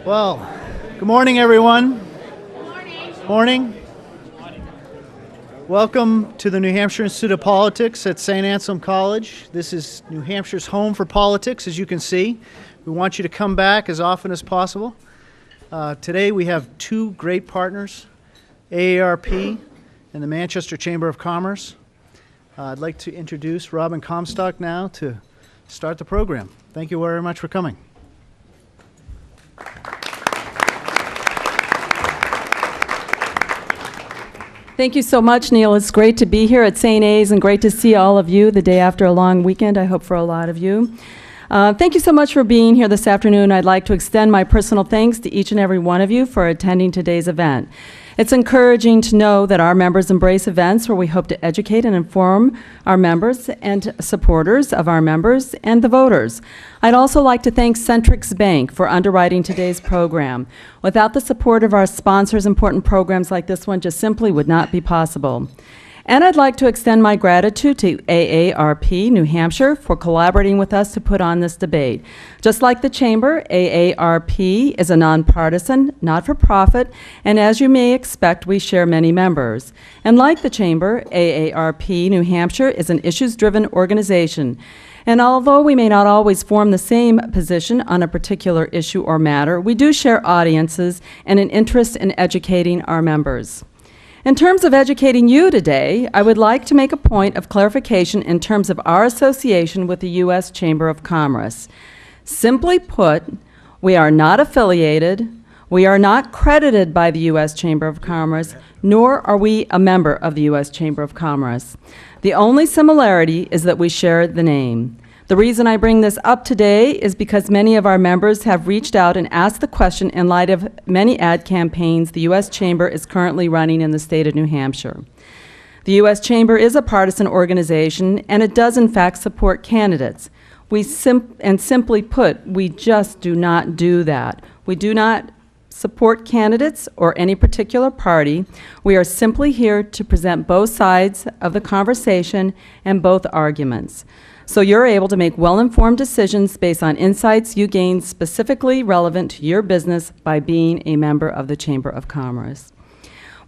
Well, good morning, everyone. Good morning. Welcome to the New Hampshire Institute of Politics at St. Anselm College. This is New Hampshire's home for politics, as you can see. We want you to come back as often as possible. Today we have two great partners, AARP and the Manchester Chamber of Commerce. I'd like to introduce Robin Comstock now to start the program. Thank you very much for coming. Thank you so much, Neil. It's great to be here at St. A's and great to see all of you the day after a long weekend, I hope for a lot of you. Thank you so much for being here this afternoon. I'd like to extend my personal thanks to each and every one of you for attending today's event. It's encouraging to know that our members embrace events where we hope to educate and inform our members and supporters of our members and the voters. I'd also like to thank Centrix Bank for underwriting today's program. Without the support of our sponsors, important programs like this one just simply would not be possible. And I'd like to extend my gratitude to AARP New Hampshire for collaborating with us to put on this debate. Just like the Chamber, AARP is a nonpartisan, not-for-profit, and as you may expect, we share many members. And like the Chamber, AARP New Hampshire is an issues-driven organization. And although we may not always form the same position on a particular issue or matter, we do share audiences and an interest in educating our members. In terms of educating you today, I would like to make a point of clarification in terms of our association with the U.S. Chamber of Commerce. Simply put, we are not affiliated, we are not credited by the U.S. Chamber of Commerce, nor are we a member of the U.S. Chamber of Commerce. The only similarity is that we share the name. The reason I bring this up today is because many of our members have reached out and asked the question in light of many ad campaigns the U.S. Chamber is currently running in the state of New Hampshire. The U.S. Chamber is a partisan organization, and it does in fact support candidates. Simply put, we just do not do that. We do not support candidates or any particular party. We are simply here to present both sides of the conversation and both arguments, so you're able to make well-informed decisions based on insights you gain specifically relevant to your business by being a member of the Chamber of Commerce.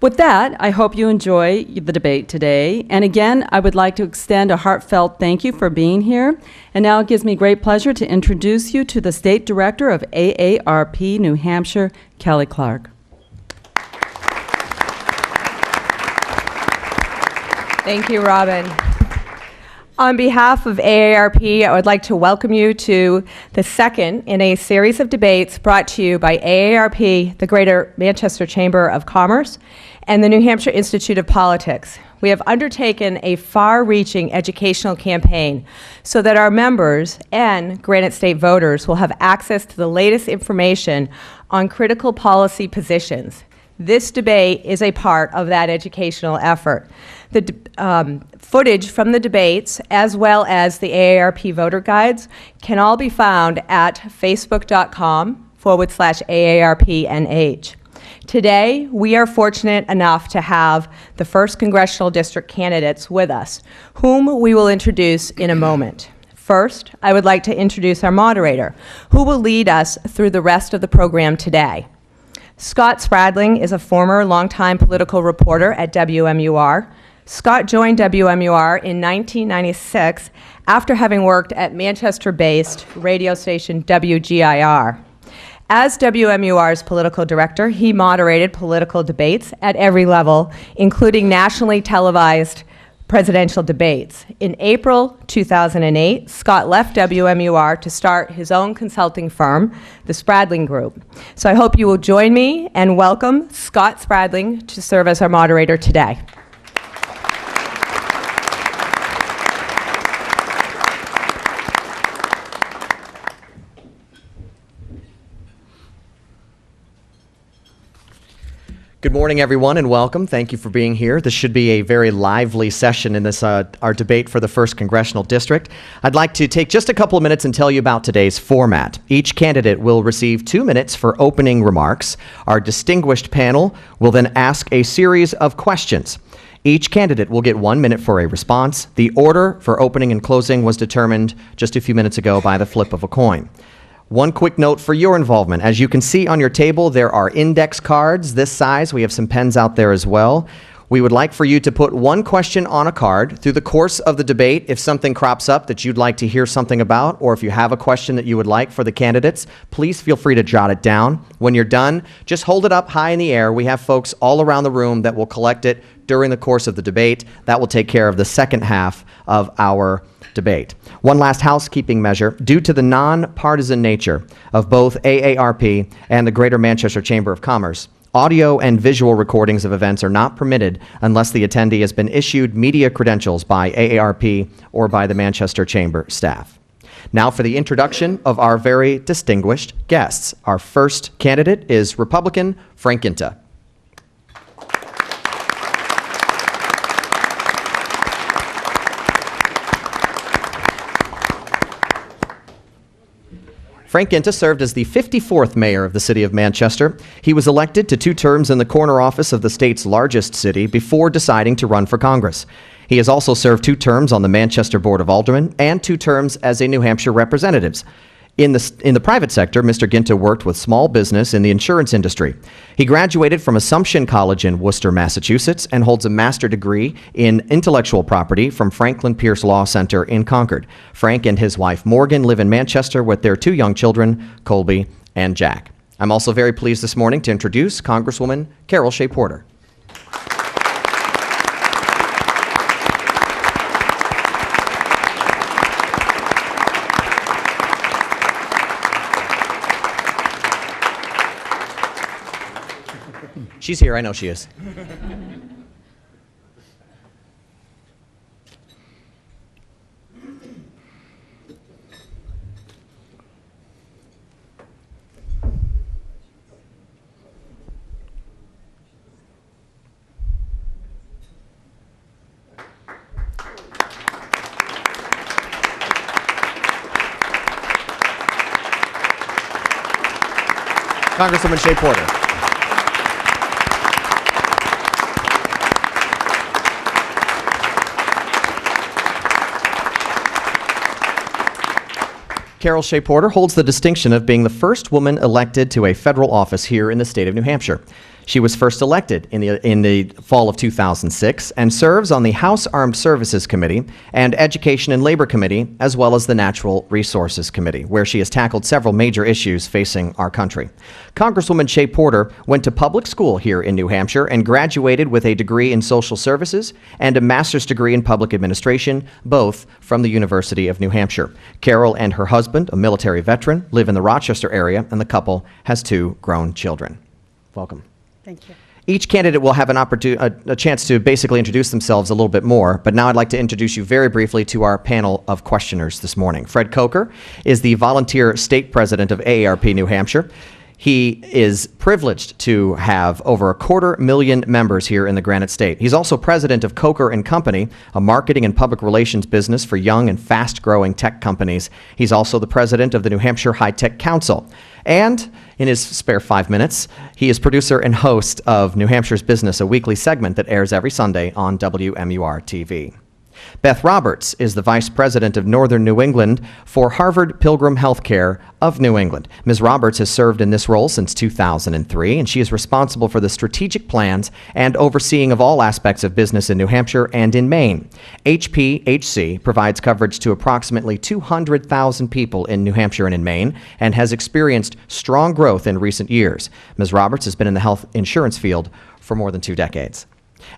With that, I hope you enjoy the debate today. And again, I would like to extend a heartfelt thank you for being here. And now it gives me great pleasure to introduce you to the State Director of AARP New Hampshire, Kelly Clark. Thank you, Robin. On behalf of AARP, I would like to welcome you to the second in a series of debates brought to you by AARP, the Greater Manchester Chamber of Commerce, and the New Hampshire Institute of Politics. We have undertaken a far-reaching educational campaign so that our members and Granite State voters will have access to the latest information on critical policy positions. This debate is a part of that educational effort. The footage from the debates, as well as the AARP voter guides, can all be found at facebook.com/AARPNH. Today, we are fortunate enough to have the 1st Congressional District candidates with us, whom we will introduce in a moment. First, I would like to introduce our moderator, who will lead us through the rest of the program today. Scott Spradling is a former longtime political reporter at WMUR. Scott joined WMUR in 1996 after having worked at Manchester-based radio station WGIR. As WMUR's political director, he moderated political debates at every level, including nationally televised presidential debates. In April 2008, Scott left WMUR to start his own consulting firm, the Spradling Group. So I hope you will join me and welcome Scott Spradling to serve as our moderator today. Good morning, everyone, and welcome. Thank you for being here. This should be a very lively session in this our debate for the 1st Congressional District. I'd like to take just a couple of minutes and tell you about today's format. Each candidate will receive 2 minutes for opening remarks. Our distinguished panel will then ask a series of questions. Each candidate will get 1 minute for a response. The order for opening and closing was determined just a few minutes ago by the flip of a coin. One quick note for your involvement. As you can see on your table, there are index cards this size. We have some pens out there as well. We would like for you to put one question on a card through the course of the debate. If something crops up that you'd like to hear something about, or if you have a question that you would like for the candidates, please feel free to jot it down. When you're done, just hold it up high in the air. We have folks all around the room that will collect it during the course of the debate. That will take care of the second half of our debate. One last housekeeping measure. Due to the nonpartisan nature of both AARP and the Greater Manchester Chamber of Commerce, audio and visual recordings of events are not permitted unless the attendee has been issued media credentials by AARP or by the Manchester Chamber staff. Now for the introduction of our very distinguished guests. Our first candidate is Republican Frank Guinta. Frank Guinta served as the 54th mayor of the city of Manchester. He was elected to 2 terms in the corner office of the state's largest city before deciding to run for Congress. He has also served 2 terms on the Manchester Board of Aldermen and 2 terms as a New Hampshire representative. In the private sector, Mr. Guinta worked with small business in the insurance industry. He graduated from Assumption College in Worcester, Massachusetts, and holds a master's degree in intellectual property from Franklin Pierce Law Center in Concord. Frank and his wife Morgan live in Manchester with their 2 young children, Colby and Jack. I'm also very pleased this morning to introduce Congresswoman Carol Shea-Porter. She's here, I know she is. Congresswoman Shea-Porter. Carol Shea-Porter holds the distinction of being the first woman elected to a federal office here in the state of New Hampshire. She was first elected in the fall of 2006 and serves on the House Armed Services Committee and Education and Labor Committee, as well as the Natural Resources Committee, where she has tackled several major issues facing our country. Congresswoman Shea-Porter went to public school here in New Hampshire and graduated with a degree in social services and a master's degree in public administration, both from the University of New Hampshire. Carol and her husband, a military veteran, live in the Rochester area, and the couple has 2 grown children. Welcome. Thank you. Each candidate will have a chance to basically introduce themselves a little bit more, but now I'd like to introduce you very briefly to our panel of questioners this morning. Fred Coker is the volunteer state president of AARP New Hampshire. He is privileged to have over 250,000 members here in the Granite State. He's also president of Coker & Company, a marketing and public relations business for young and fast-growing tech companies. He's also the president of the New Hampshire High-Tech Council. And in his spare 5 minutes, he is producer and host of New Hampshire's Business, a weekly segment that airs every Sunday on WMUR-TV. Beth Roberts is the Vice President of Northern New England for Harvard Pilgrim Healthcare of New England. Ms. Roberts has served in this role since 2003, and she is responsible for the strategic plans and overseeing of all aspects of business in New Hampshire and in Maine. HPHC provides coverage to approximately 200,000 people in New Hampshire and in Maine and has experienced strong growth in recent years. Ms. Roberts has been in the health insurance field for more than 2 decades.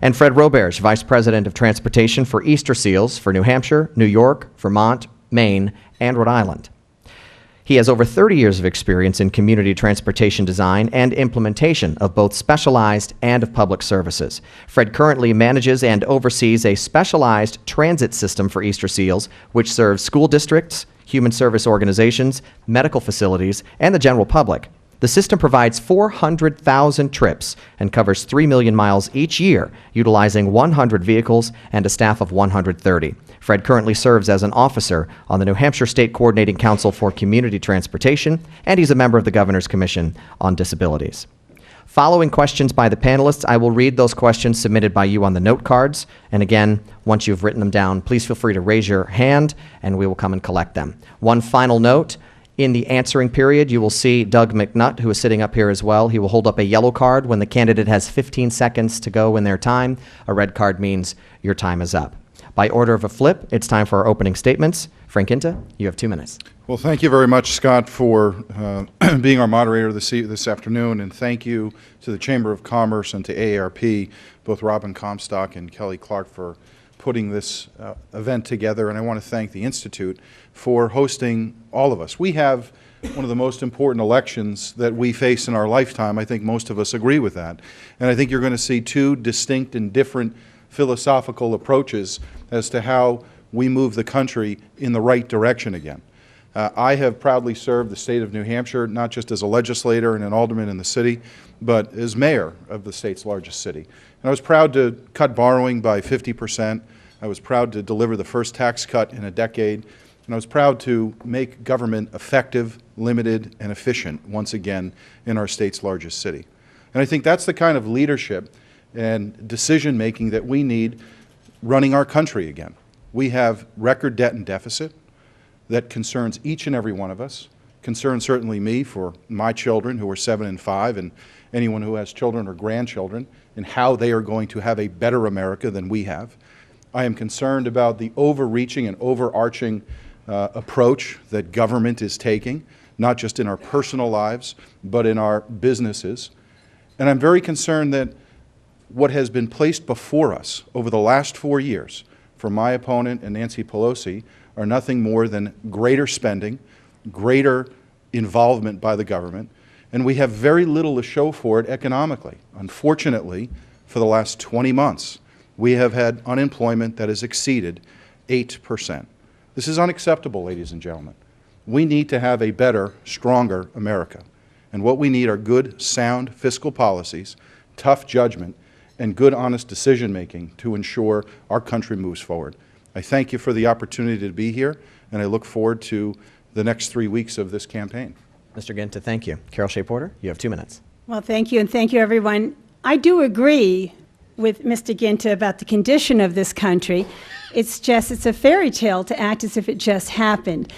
And Fred Roberge, Vice President of Transportation for Easter Seals for New Hampshire, New York, Vermont, Maine, and Rhode Island. He has over 30 years of experience in community transportation design and implementation of both specialized and of public services. Fred currently manages and oversees a specialized transit system for Easter Seals, which serves school districts, human service organizations, medical facilities, and the general public. The system provides 400,000 trips and covers 3 million miles each year, utilizing 100 vehicles and a staff of 130. Fred currently serves as an officer on the New Hampshire State Coordinating Council for Community Transportation, and he's a member of the Governor's Commission on Disabilities. Following questions by the panelists, I will read those questions submitted by you on the note cards. And again, once you've written them down, please feel free to raise your hand and we will come and collect them. One final note. In the answering period, you will see Doug McNutt, who is sitting up here as well. He will hold up a yellow card when the candidate has 15 seconds to go in their time. A red card means your time is up. By order of a flip, it's time for our opening statements. Frank Guinta, you have 2 minutes. Well, thank you very much, Scott, for being our moderator this afternoon, and thank you to the Chamber of Commerce and to AARP, both Robin Comstock and Kelly Clark, for putting this event together, and I want to thank the Institute for hosting all of us. We have one of the most important elections that we face in our lifetime. I think most of us agree with that, and I think you're going to see two distinct and different philosophical approaches as to how we move the country in the right direction again. I have proudly served the state of New Hampshire, not just as a legislator and an alderman in the city, but as mayor of the state's largest city. And I was proud to cut borrowing by 50%. I was proud to deliver the first tax cut in a decade. And I was proud to make government effective, limited, and efficient once again in our state's largest city. And I think that's the kind of leadership and decision-making that we need running our country again. We have record debt and deficit that concerns each and every one of us, concerns certainly me for my children who are 7 and 5, and anyone who has children or grandchildren, and how they are going to have a better America than we have. I am concerned about the overreaching and overarching approach that government is taking, not just in our personal lives, but in our businesses. And I'm very concerned that what has been placed before us over the last 4 years from my opponent and Nancy Pelosi are nothing more than greater spending, greater involvement by the government, and we have very little to show for it economically. Unfortunately, for the last 20 months, we have had unemployment that has exceeded 8%. This is unacceptable, ladies and gentlemen. We need to have a better, stronger America. And what we need are good, sound fiscal policies, tough judgment, and good, honest decision-making to ensure our country moves forward. I thank you for the opportunity to be here, and I look forward to the next 3 weeks of this campaign. Mr. Guinta, thank you. Carol Shea-Porter, you have 2 minutes. Well, thank you, and thank you, everyone. I do agree with Mr. Guinta about the condition of this country. It's a fairy tale to act as if it just happened.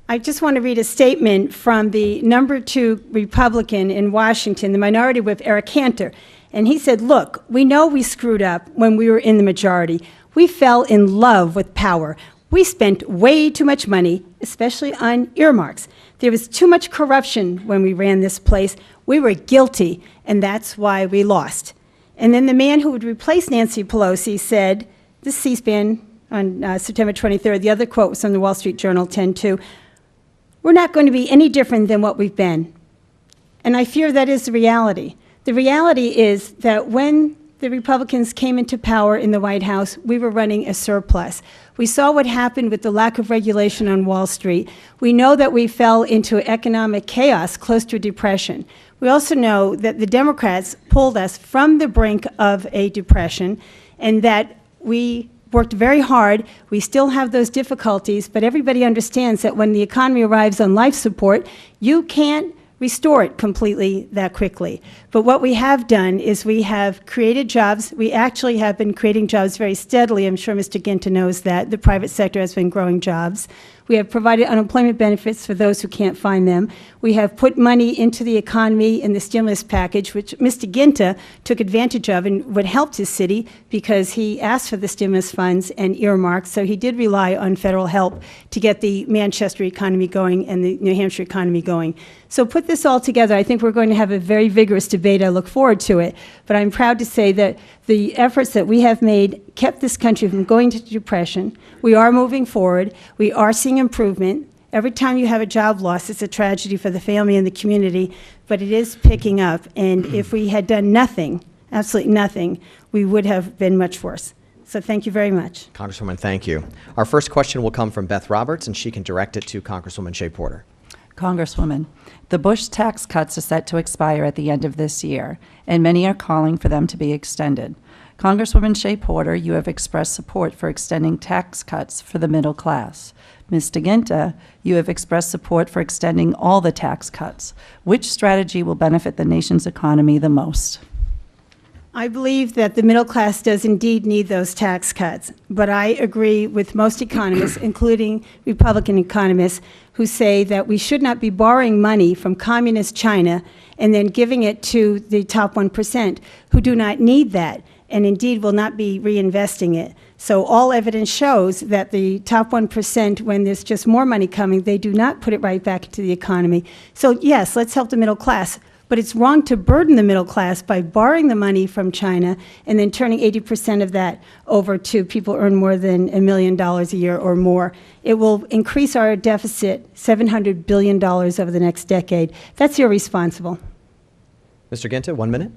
I just want to read a statement from the number 2 Republican in Washington, the minority whip, Eric Cantor. And he said, look, we know we screwed up when we were in the majority. We fell in love with power. We spent way too much money, especially on earmarks. There was too much corruption when we ran this place. We were guilty, and that's why we lost. And then the man who would replace Nancy Pelosi said, this C-SPAN on September 23rd, the other quote was from the Wall Street Journal 10-2, we're not going to be any different than what we've been. And I fear that is the reality. The reality is that when the Republicans came into power in the White House, we were running a surplus. We saw what happened with the lack of regulation on Wall Street. We know that we fell into economic chaos, close to a depression. We also know that the Democrats pulled us from the brink of a depression, and that we worked very hard. We still have those difficulties, but everybody understands that when the economy arrives on life support, you can't restore it completely that quickly. But what we have done is we have created jobs. We actually have been creating jobs very steadily. I'm sure Mr. Guinta knows that. The private sector has been growing jobs. We have provided unemployment benefits for those who can't find them. We have put money into the economy in the stimulus package, which Mr. Guinta took advantage of and would help his city because he asked for the stimulus funds and earmarks. So he did rely on federal help to get the Manchester economy going and the New Hampshire economy going. So put this all together, I think we're going to have a very vigorous debate. I look forward to it. But I'm proud to say that the efforts that we have made kept this country from going into depression. We are moving forward. We are seeing improvement. Every time you have a job loss, it's a tragedy for the family and the community, but it is picking up. And if we had done nothing, absolutely nothing, we would have been much worse. So thank you very much. Congresswoman, thank you. Our first question will come from Beth Roberts, and she can direct it to Congresswoman Shea-Porter. Congresswoman, the Bush tax cuts are set to expire at the end of this year, and many are calling for them to be extended. Congresswoman Shea-Porter, you have expressed support for extending tax cuts for the middle class. Mr. Guinta, you have expressed support for extending all the tax cuts. Which strategy will benefit the nation's economy the most? I believe that the middle class does indeed need those tax cuts, but I agree with most economists, including Republican economists, who say that we should not be borrowing money from communist China and then giving it to the top 1% who do not need that and indeed will not be reinvesting it. So all evidence shows that the top 1%, when there's just more money coming, they do not put it right back into the economy. So yes, let's help the middle class. But it's wrong to burden the middle class by borrowing the money from China and then turning 80% of that over to people who earn more than $1 million a year or more. It will increase our deficit $700 billion over the next decade. That's irresponsible. Mr. Guinta, 1 minute.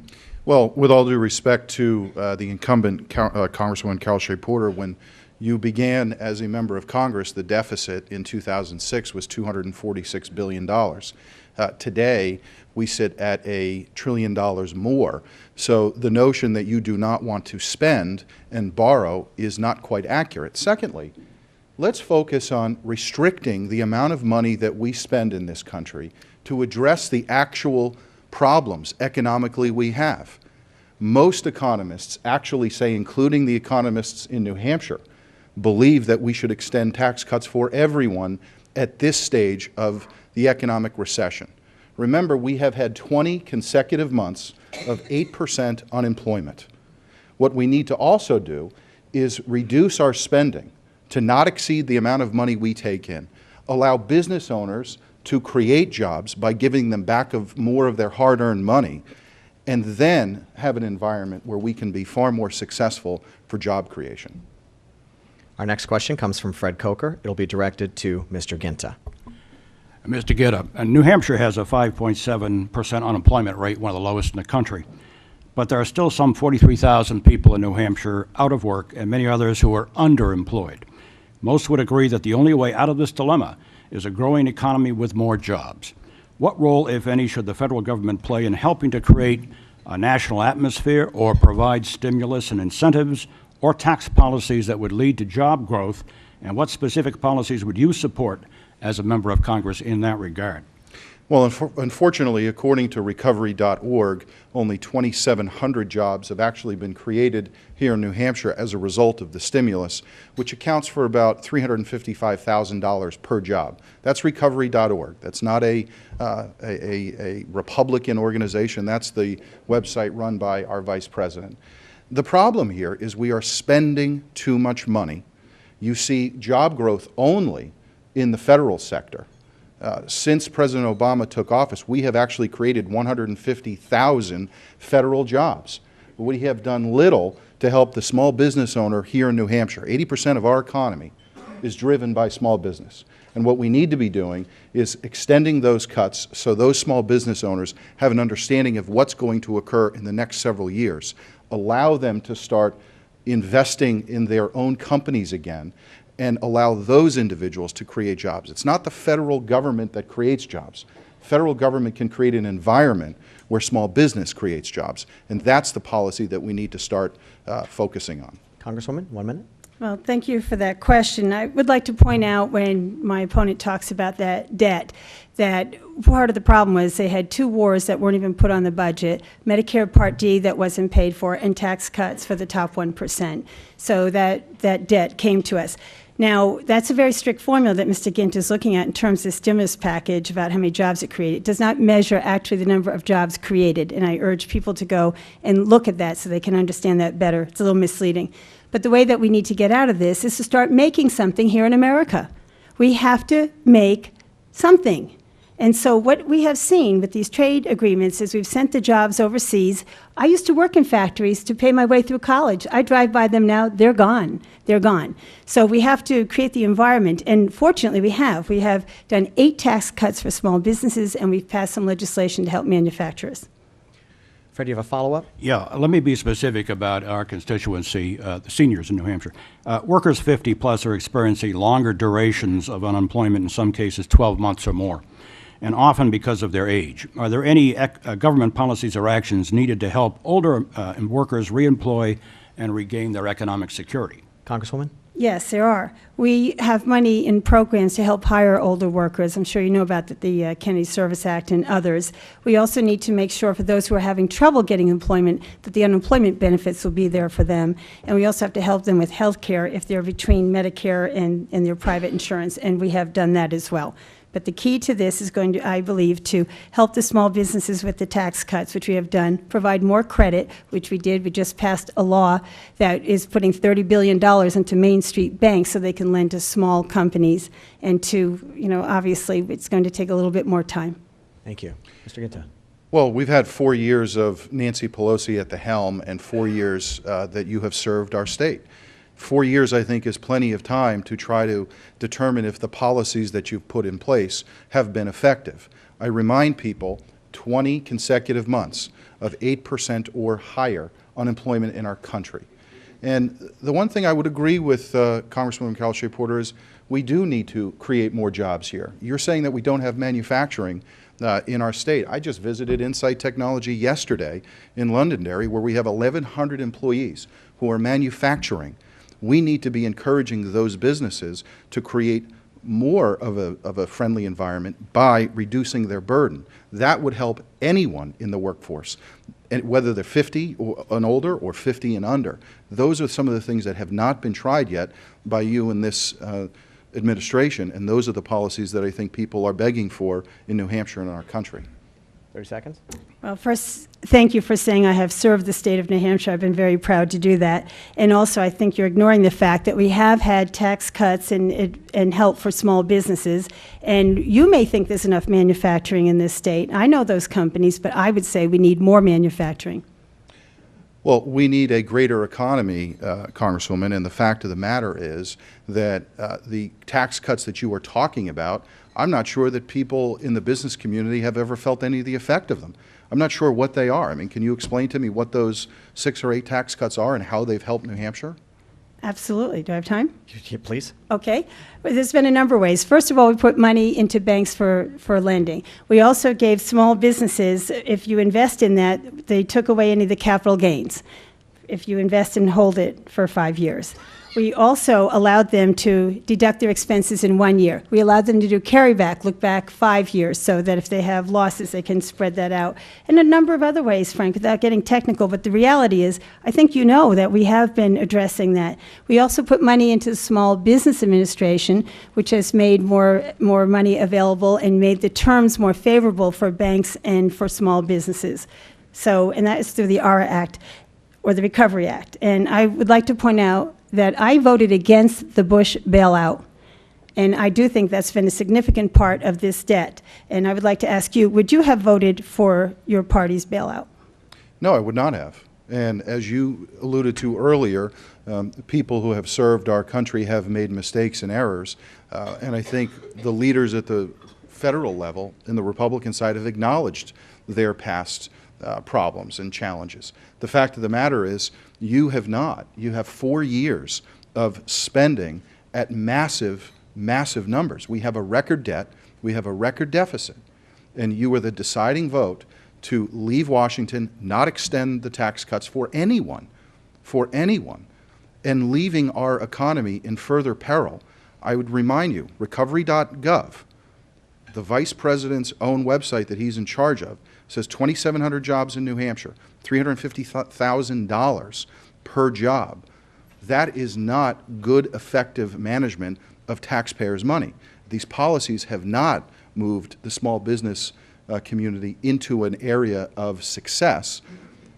Well, with all due respect to the incumbent Congresswoman Carol Shea-Porter, when you began as a member of Congress, the deficit in 2006 was $246 billion. Today, we sit at $1 trillion more. So the notion that you do not want to spend and borrow is not quite accurate. Secondly, let's focus on restricting the amount of money that we spend in this country to address the actual problems economically we have. Most economists actually say, including the economists in New Hampshire, believe that we should extend tax cuts for everyone at this stage of the economic recession. Remember, we have had 20 consecutive months of 8% unemployment. What we need to also do is reduce our spending to not exceed the amount of money we take in, allow business owners to create jobs by giving them back more of their hard-earned money, and then have an environment where we can be far more successful for job creation. Our next question comes from Fred Coker. It'll be directed to Mr. Guinta. Mr. Guinta, New Hampshire has a 5.7% unemployment rate, one of the lowest in the country. But there are still some 43,000 people in New Hampshire out of work and many others who are underemployed. Most would agree that the only way out of this dilemma is a growing economy with more jobs. What role, if any, should the federal government play in helping to create a national atmosphere or provide stimulus and incentives or tax policies that would lead to job growth? And what specific policies would you support as a member of Congress in that regard? Well, unfortunately, according to recovery.org, only 2,700 jobs have actually been created here in New Hampshire as a result of the stimulus, which accounts for about $355,000 per job. That's recovery.org. That's not a Republican organization. That's the website run by our Vice President. The problem here is we are spending too much money. You see job growth only in the federal sector. Since President Obama took office, we have actually created 150,000 federal jobs. We have done little to help the small business owner here in New Hampshire. 80% of our economy is driven by small business. And what we need to be doing is extending those cuts so those small business owners have an understanding of what's going to occur in the next several years. Allow them to start investing in their own companies again, and allow those individuals to create jobs. It's not the federal government that creates jobs. Federal government can create an environment where small business creates jobs, and that's the policy that we need to start focusing on. Congresswoman, 1 minute. Well, thank you for that question. I would like to point out, when my opponent talks about that debt, that part of the problem was they had 2 wars that weren't even put on the budget, Medicare Part D that wasn't paid for, and tax cuts for the top 1%. So that debt came to us. Now, that's a very strict formula that Mr. Guinta is looking at in terms of the stimulus package about how many jobs it created. It does not measure actually the number of jobs created, and I urge people to go and look at that so they can understand that better. It's a little misleading. But the way that we need to get out of this is to start making something here in America. We have to make something. And so what we have seen with these trade agreements is we've sent the jobs overseas. I used to work in factories to pay my way through college. I drive by them now, they're gone. They're gone. So we have to create the environment, and fortunately we have. We have done 8 tax cuts for small businesses, and we've passed some legislation to help manufacturers. Fred, do you have a follow-up? Yeah, let me be specific about our constituency, the seniors in New Hampshire. Workers 50 plus are experiencing longer durations of unemployment, in some cases 12 months or more, and often because of their age. Are there any government policies or actions needed to help older workers reemploy and regain their economic security? Congresswoman? Yes, there are. We have money in programs to help hire older workers. I'm sure you know about the Kennedy Service Act and others. We also need to make sure for those who are having trouble getting employment that the unemployment benefits will be there for them. And we also have to help them with health care if they're between Medicare and their private insurance, and we have done that as well. But the key to this is going to, I believe, to help the small businesses with the tax cuts, which we have done, provide more credit, which we did. We just passed a law that is putting $30 billion into Main Street banks so they can lend to small companies. And to, obviously, it's going to take a little bit more time. Thank you. Mr. Guinta. Well, we've had 4 years of Nancy Pelosi at the helm and 4 years that you have served our state. 4 years, I think, is plenty of time to try to determine if the policies that you've put in place have been effective. I remind people 20 consecutive months of 8% or higher unemployment in our country. And the one thing I would agree with Congresswoman Carol Shea-Porter is we do need to create more jobs here. You're saying that we don't have manufacturing in our state. I just visited Insight Technology yesterday in Londonderry, where we have 1,100 employees who are manufacturing. We need to be encouraging those businesses to create more of a friendly environment by reducing their burden. That would help anyone in the workforce, and whether they're 50 and older or 50 and under. Those are some of the things that have not been tried yet by you in this administration, and those are the policies that I think people are begging for in New Hampshire and in our country. 30 seconds. Well, first, thank you for saying I have served the state of New Hampshire. I've been very proud to do that. And also, I think you're ignoring the fact that we have had tax cuts and help for small businesses. And you may think there's enough manufacturing in this state. I know those companies, but I would say we need more manufacturing. Well, we need a greater economy, Congresswoman, and the fact of the matter is that the tax cuts that you are talking about, I'm not sure that people in the business community have ever felt any of the effect of them. I'm not sure what they are. I mean, can you explain to me what those 6 or 8 tax cuts are and how they've helped New Hampshire? Absolutely. Do I have time? Please. Okay. Well, there's been a number of ways. First of all, we put money into banks for lending. We also gave small businesses, if you invest in that, they took away any of the capital gains if you invest and hold it for 5 years. We also allowed them to deduct their expenses in 1 year. We allowed them to do carryback, look back 5 years, so that if they have losses, they can spread that out. And a number of other ways, Frank, without getting technical. But the reality is, I think you know that we have been addressing that. We also put money into the Small Business Administration, which has made more money available and made the terms more favorable for banks and for small businesses. So, and that is through the ARA Act, or the Recovery Act. And I would like to point out that I voted against the Bush bailout, and I do think that's been a significant part of this debt. And I would like to ask you, would you have voted for your party's bailout? No, I would not have. And as you alluded to earlier, people who have served our country have made mistakes and errors, and I think the leaders at the federal level in the Republican side have acknowledged their past problems and challenges. The fact of the matter is, you have not. You have 4 years of spending at massive, massive numbers. We have a record debt. We have a record deficit. And you were the deciding vote to leave Washington, not extend the tax cuts for anyone, and leaving our economy in further peril. I would remind you, recovery.gov, the vice president's own website that he's in charge of, says 2,700 jobs in New Hampshire, $350,000 per job. That is not good, effective management of taxpayers' money. These policies have not moved the small business community into an area of success.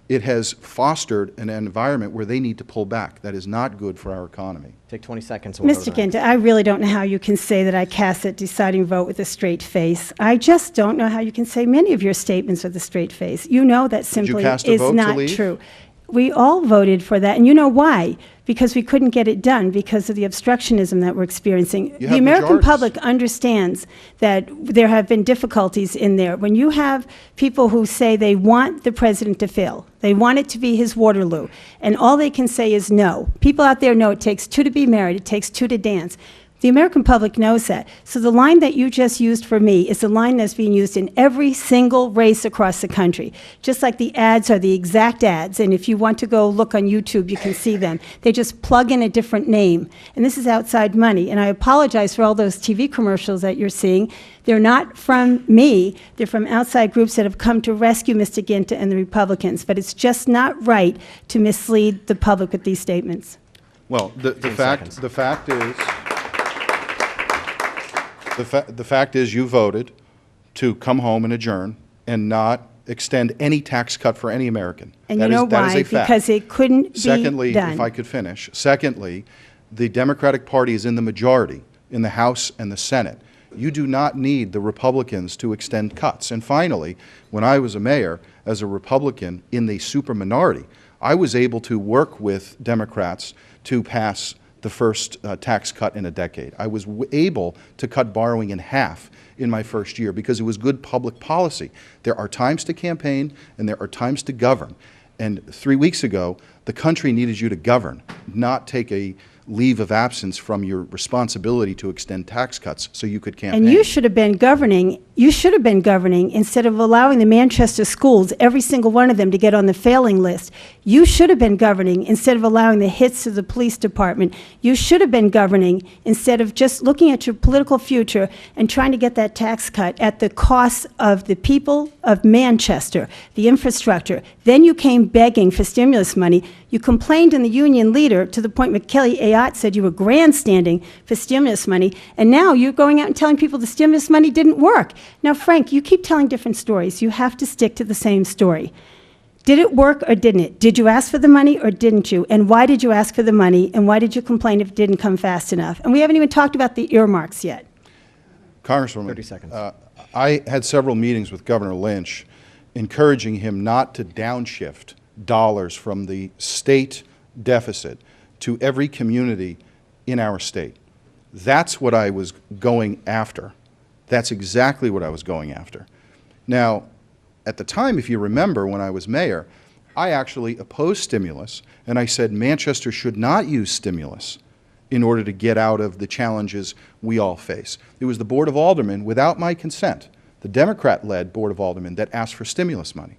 It has fostered an environment where they need to pull back. That is not good for our economy. Take 20 seconds. We'll Mr. Guinta, I really don't know how you can say that I cast that deciding vote with a straight face. I just don't know how you can say many of your statements with a straight face. You know that simply is not true. We all voted for that, and you know why? Because we couldn't get it done because of the obstructionism that we're experiencing. The American public understands that there have been difficulties in there. When you have people who say they want the president to fail, they want it to be his Waterloo, and all they can say is no. People out there know it takes 2 to be married, it takes 2 to dance. The American public knows that. So the line that you just used for me is the line that's being used in every single race across the country. Just like the ads are the exact ads, and if you want to go look on YouTube, you can see them. They just plug in a different name. And this is outside money. And I apologize for all those TV commercials that you're seeing. They're not from me. They're from outside groups that have come to rescue Mr. Guinta and the Republicans. But it's just not right to mislead the public with these statements. Well, the fact is you voted to come home and adjourn and not extend any tax cut for any American. And you know why? Because it couldn't be Secondly, done. if I could finish. Secondly, the Democratic Party is in the majority in the House and the Senate. You do not need the Republicans to extend cuts. And finally, when I was a mayor as a Republican in the super minority, I was able to work with Democrats to pass the first tax cut in a decade. I was able to cut borrowing in half in my first year because it was good public policy. There are times to campaign and there are times to govern. And 3 weeks ago, the country needed you to govern, not take a leave of absence from your responsibility to extend tax cuts so you could campaign. And you should have been governing. You should have been governing instead of allowing the Manchester schools, every single one of them, to get on the failing list. You should have been governing instead of allowing the hits to the police department. You should have been governing instead of just looking at your political future and trying to get that tax cut at the cost of the people of Manchester, the infrastructure. Then you came begging for stimulus money. You complained in the union leader to the point where Kelly Ayotte said you were grandstanding for stimulus money, and now you're going out and telling people the stimulus money didn't work. Now, Frank, you keep telling different stories. You have to stick to the same story. Did it work or didn't it? Did you ask for the money or didn't you? And why did you ask for the money, and why did you complain if it didn't come fast enough? And we haven't even talked about the earmarks yet. Congresswoman, 30 seconds. I had several meetings with Governor Lynch encouraging him not to downshift dollars from the state deficit to every community in our state. That's what I was going after. That's exactly what I was going after. Now, at the time, if you remember, when I was mayor, I actually opposed stimulus, and I said Manchester should not use stimulus in order to get out of the challenges we all face. It was the Board of Aldermen, without my consent, the Democrat-led Board of Aldermen, that asked for stimulus money.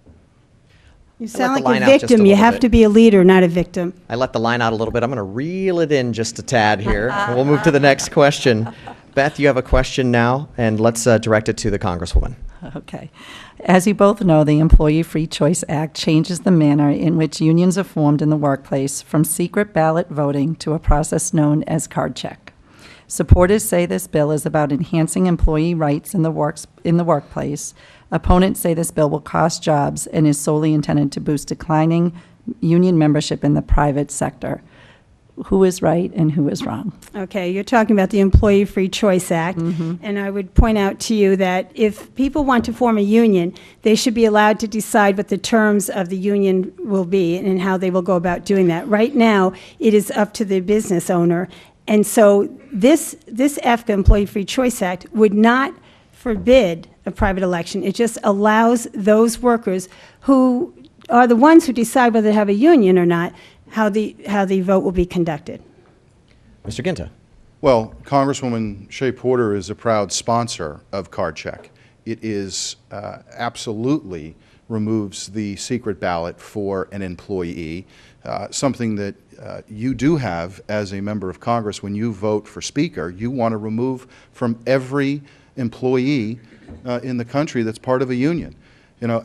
You sound the like line a out just a victim. You little have bit. to be a leader, not a victim. I let the line out a little bit. I'm going to reel it in just a tad here. And we'll move to the next question. Beth, you have a question now, and let's direct it to the Congresswoman. Okay. As you both know, the Employee Free Choice Act changes the manner in which unions are formed in the workplace from secret ballot voting to a process known as card check. Supporters say this bill is about enhancing employee rights in the workplace. Opponents say this bill will cost jobs and is solely intended to boost declining union membership in the private sector. Who is right and who is wrong? Okay, you're talking about the Employee Free Choice Act, and I would point out to you that if people want to form a union, they should be allowed to decide what the terms of the union will be and how they will go about doing that. Right now, it is up to the business owner, and so this EFCA, Employee Free Choice Act, would not forbid a private election. It just allows those workers who are the ones who decide whether to have a union or not, how the vote will be conducted. Mr. Guinta. Well, Congresswoman Shea-Porter is a proud sponsor of Card Check. It is absolutely removes the secret ballot for an employee, something that you do have as a member of Congress. When you vote for Speaker, you want to remove from every employee in the country that's part of a union. You know,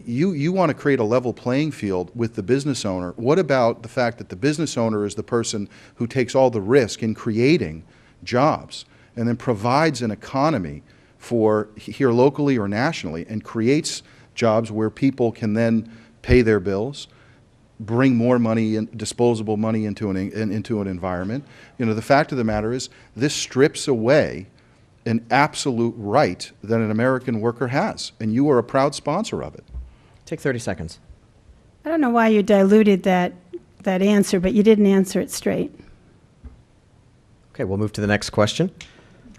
you want to create a level playing field with the business owner. What about the fact that the business owner is the person who takes all the risk in creating jobs and then provides an economy for here locally or nationally and creates jobs where people can then pay their bills, bring more money, disposable money into an environment. You know, the fact of the matter is this strips away an absolute right that an American worker has, and you are a proud sponsor of it. Take 30 seconds. I don't know why you diluted that answer, but you didn't answer it straight. Okay, we'll move to the next question.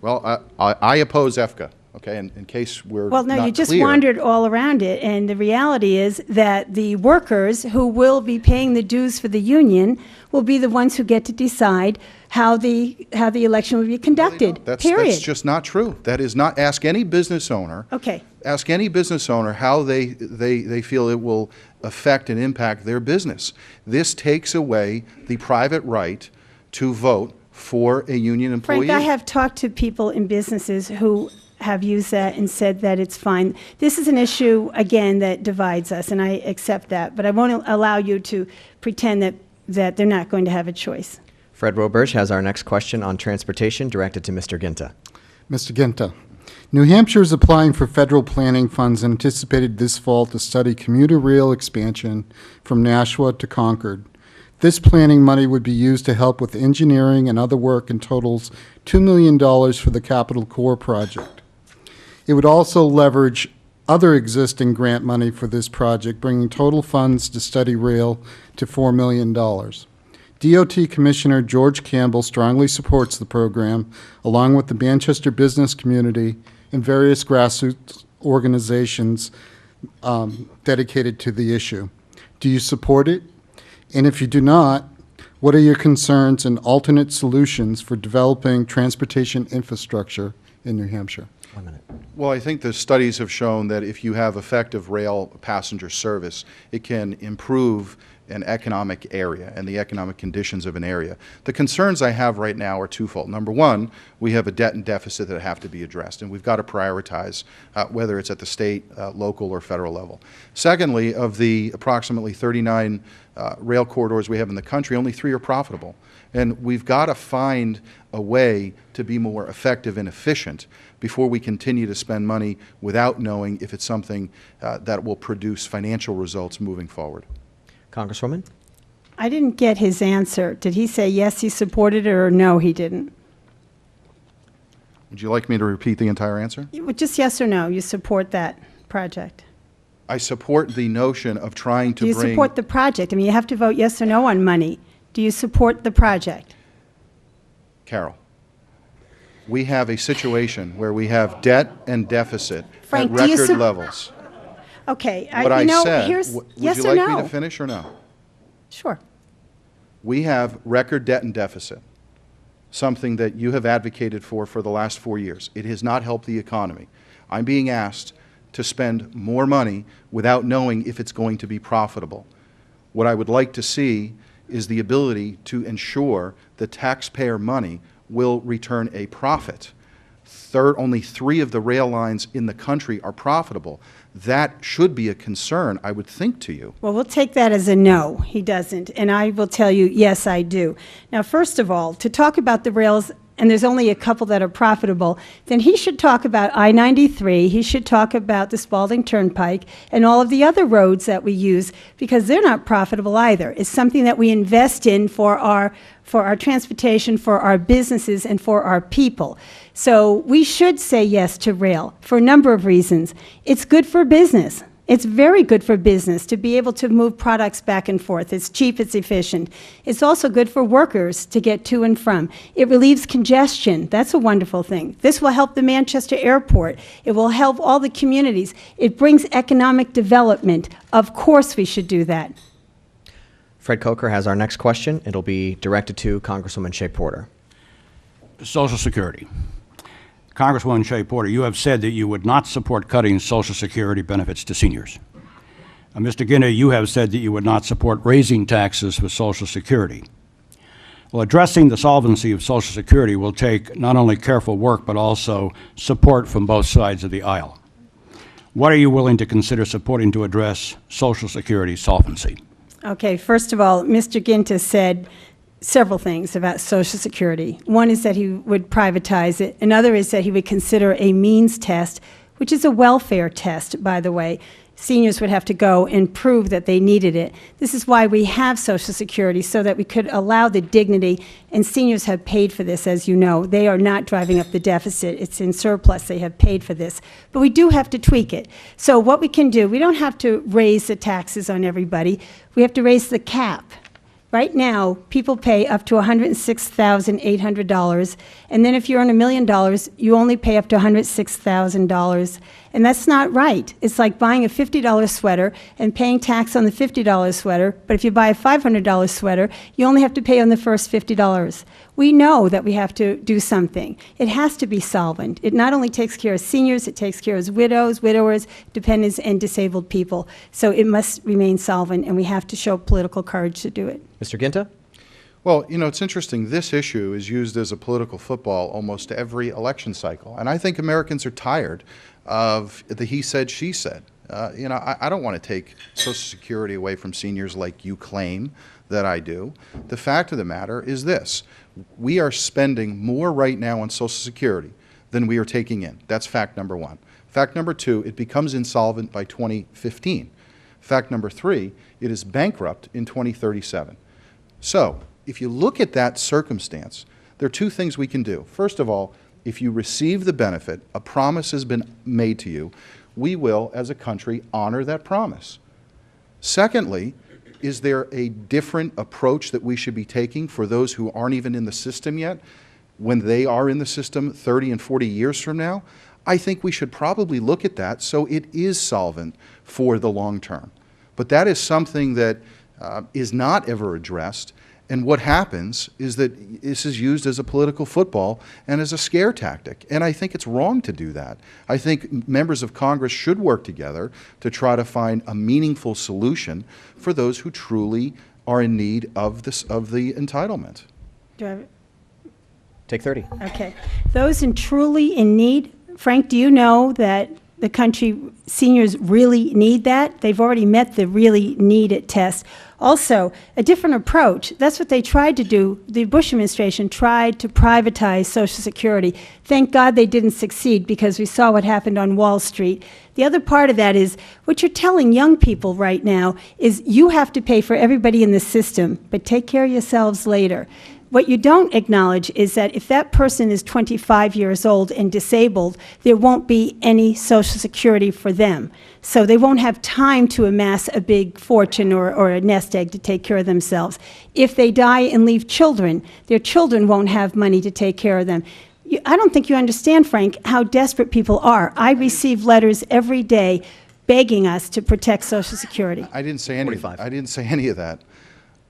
Well, I oppose EFCA. okay, in case we're Well, no, not you just clear. wandered all around it, and the reality is that the workers who will be paying the dues for the union will be the ones who get to decide how the election will be conducted, That's period. just not true. That is not, ask any business owner. Okay. Ask any business owner how they feel it will affect and impact their business. This takes away the private right to vote for a union employee. Frank, I have talked to people in businesses who have used that and said that it's fine. This is an issue, again, that divides us, and I accept that, but I won't allow you to pretend that they're not going to have a choice. Fred Roberge has our next question on transportation directed to Mr. Guinta. Mr. Guinta, New Hampshire is applying for federal planning funds anticipated this fall to study commuter rail expansion from Nashua to Concord. This planning money would be used to help with engineering and other work and totals $2 million for the Capital Core project. It would also leverage other existing grant money for this project, bringing total funds to study rail to $4 million. DOT Commissioner George Campbell strongly supports the program, along with the Manchester business community and various grassroots organizations dedicated to the issue. Do you support it? And if you do not, what are your concerns and alternate solutions for developing transportation infrastructure in New Hampshire? 1 minute. Well, I think the studies have shown that if you have effective rail passenger service, it can improve an economic area and the economic conditions of an area. The concerns I have right now are twofold. Number one, we have a debt and deficit that have to be addressed, and we've got to prioritize whether it's at the state, local, or federal level. Secondly, of the approximately 39 rail corridors we have in the country, only 3 are profitable. And we've got to find a way to be more effective and efficient before we continue to spend money without knowing if it's something that will produce financial results moving forward. Congresswoman? I didn't get his answer. Did he say yes, he supported it, or no, he didn't? Would you like me to repeat the entire answer? Just yes or no, you support that project? I support the notion of trying to Do you bring... support the project? I mean, you have to vote yes or no on money. Do you support the project? Carol, we have a situation where we have debt and deficit Frank, at do you record levels. Okay, What I said, here's would yes you or like no? me to finish or no? Sure. We have record debt and deficit, something that you have advocated for the last 4 years. It has not helped the economy. I'm being asked to spend more money without knowing if it's going to be profitable. What I would like to see is the ability to ensure the taxpayer money will return a profit. Only 3 of the rail lines in the country are profitable. That should be a concern, I would think, to you. Well, we'll take that as a no, he doesn't. And I will tell you, yes, I do. Now, first of all, to talk about the rails, and there's only a couple that are profitable, then he should talk about I-93, he should talk about the Spalding Turnpike, and all of the other roads that we use, because they're not profitable either. It's something that we invest in for our transportation, for our businesses, and for our people. So we should say yes to rail for a number of reasons. It's good for business. It's very good for business to be able to move products back and forth. It's cheap, it's efficient. It's also good for workers to get to and from. It relieves congestion. That's a wonderful thing. This will help the Manchester Airport. It will help all the communities. It brings economic development. Of course we should do that. Fred Coker has our next question. It'll be directed to Congresswoman Shea-Porter. Social Security. Congresswoman Shea-Porter, you have said that you would not support cutting Social Security benefits to seniors. Mr. Guinta, you have said that you would not support raising taxes for Social Security. Well, addressing the solvency of Social Security will take not only careful work, but also support from both sides of the aisle. What are you willing to consider supporting to address Social Security solvency? Okay, first of all, Mr. Guinta said several things about Social Security. One is that he would privatize it. Another is that he would consider a means test, which is a welfare test, by the way. Seniors would have to go and prove that they needed it. This is why we have Social Security, so that we could allow the dignity, and seniors have paid for this, as you know. They are not driving up the deficit. It's in surplus. They have paid for this. But we do have to tweak it. So what we can do, we don't have to raise the taxes on everybody. We have to raise the cap. Right now, people pay up to $106,800, and then if you earn $1 million, you only pay up to $106,000, and that's not right. It's like buying a $50 sweater and paying tax on the $50 sweater, but if you buy a $500 sweater, you only have to pay on the first $50. We know that we have to do something. It has to be solvent. It not only takes care of seniors, it takes care of widows, widowers, dependents, and disabled people. So it must remain solvent, and we have to show political courage to do it. Mr. Guinta? Well, you know, it's interesting. This issue is used as a political football almost every election cycle. And I think Americans are tired of the he said, she said. You know, I don't want to take Social Security away from seniors like you claim that I do. The fact of the matter is this. We are spending more right now on Social Security than we are taking in. That's fact number one. Fact number two, it becomes insolvent by 2015. Fact number three, it is bankrupt in 2037. So, if you look at that circumstance, there are two things we can do. First of all, if you receive the benefit, a promise has been made to you, we will, as a country, honor that promise. Secondly, is there a different approach that we should be taking for those who aren't even in the system yet, when they are in the system 30 and 40 years from now? I think we should probably look at that so it is solvent for the long term. But that is something that is not ever addressed. And what happens is that this is used as a political football and as a scare tactic. And I think it's wrong to do that. I think members of Congress should work together to try to find a meaningful solution for those who truly are in need of the entitlement. Do I have Take 30. Okay. Those truly in need, Frank, do you know that the country seniors really need that? They've already met the really need it test. Also, a different approach. That's what they tried to do. The Bush administration tried to privatize Social Security. Thank God they didn't succeed, because we saw what happened on Wall Street. The other part of that is what you're telling young people right now is you have to pay for everybody in the system, but take care of yourselves later. What you don't acknowledge is that if that person is 25 years old and disabled, there won't be any Social Security for them. So they won't have time to amass a big fortune or a nest egg to take care of themselves. If they die and leave children, their children won't have money to take care of them. I don't think you understand, Frank, how desperate people are. I receive letters every day begging us to protect Social Security. I didn't say any. 45. I didn't say any of that.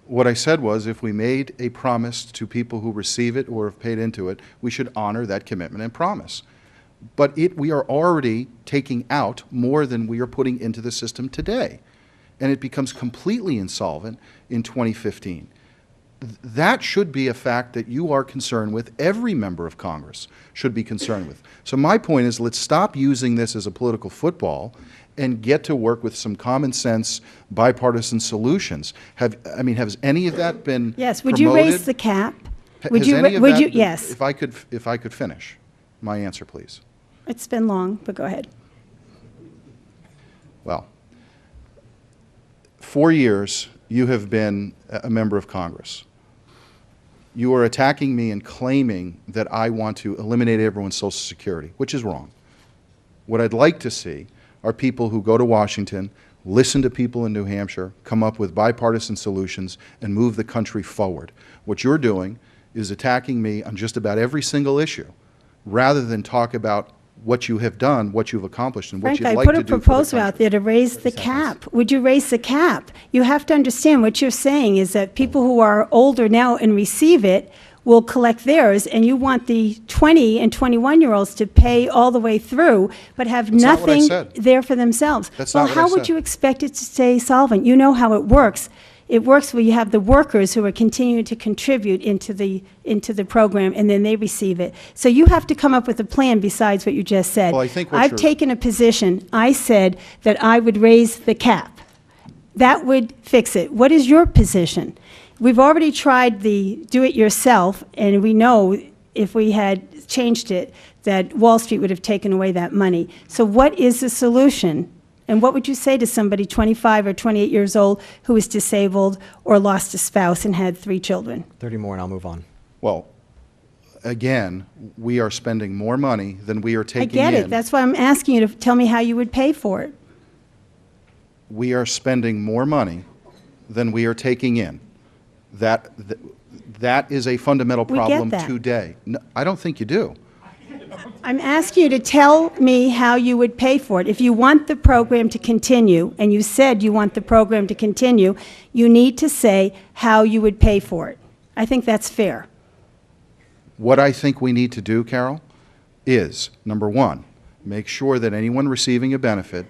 What I said was, if we made a promise to people who receive it or have paid into it, we should honor that commitment and promise. But we are already taking out more than we are putting into the system today, and it becomes completely insolvent in 2015. That should be a fact that you are concerned with. Every member of Congress should be concerned with. So my point is, let's stop using this as a political football and get to work with some common sense bipartisan solutions. Has any of that been Yes, would you raise the cap? Would you? Yes. If I could finish my answer, please. It's been long, but go ahead. Well, 4 years you have been a member of Congress. You are attacking me and claiming that I want to eliminate everyone's Social Security, which is wrong. What I'd like to see are people who go to Washington, listen to people in New Hampshire, come up with bipartisan solutions, and move the country forward. What you're doing is attacking me on just about every single issue, rather than talk about what you have done, what you've accomplished, and what Frank, you'd I like put to a do for the proposal out country. there to raise the cap. Would you raise the cap? You have to understand what you're saying is that people who are older now and receive it will collect theirs, and you want the 20 and 21-year-olds to pay all the way through, but have That's not what I nothing said. there for themselves. That's well, not what I how would said. you expect it to stay solvent? You know how it works. It works where you have the workers who are continuing to contribute into the program, and then they receive it. So you have to come up with a plan besides what you just said. Well, I think what I've you're- taken a position. I said that I would raise the cap. That would fix it. What is your position? We've already tried the do-it-yourself, and we know if we had changed it, that Wall Street would have taken away that money. So what is the solution? And what would you say to somebody 25 or 28 years old who is disabled or lost a spouse and had 3 children? 30 more and I'll move on. Well, again, we are spending more money than we are I taking get in. it. That's why I'm asking you to tell me how you would pay for it. We are spending more money than we are taking in. That is a fundamental We get problem that. today. No, I don't think you do. I'm asking you to tell me how you would pay for it. If you want the program to continue, and you said you want the program to continue, you need to say how you would pay for it. I think that's fair. What I think we need to do, Carol, is, number one, make sure that anyone receiving a benefit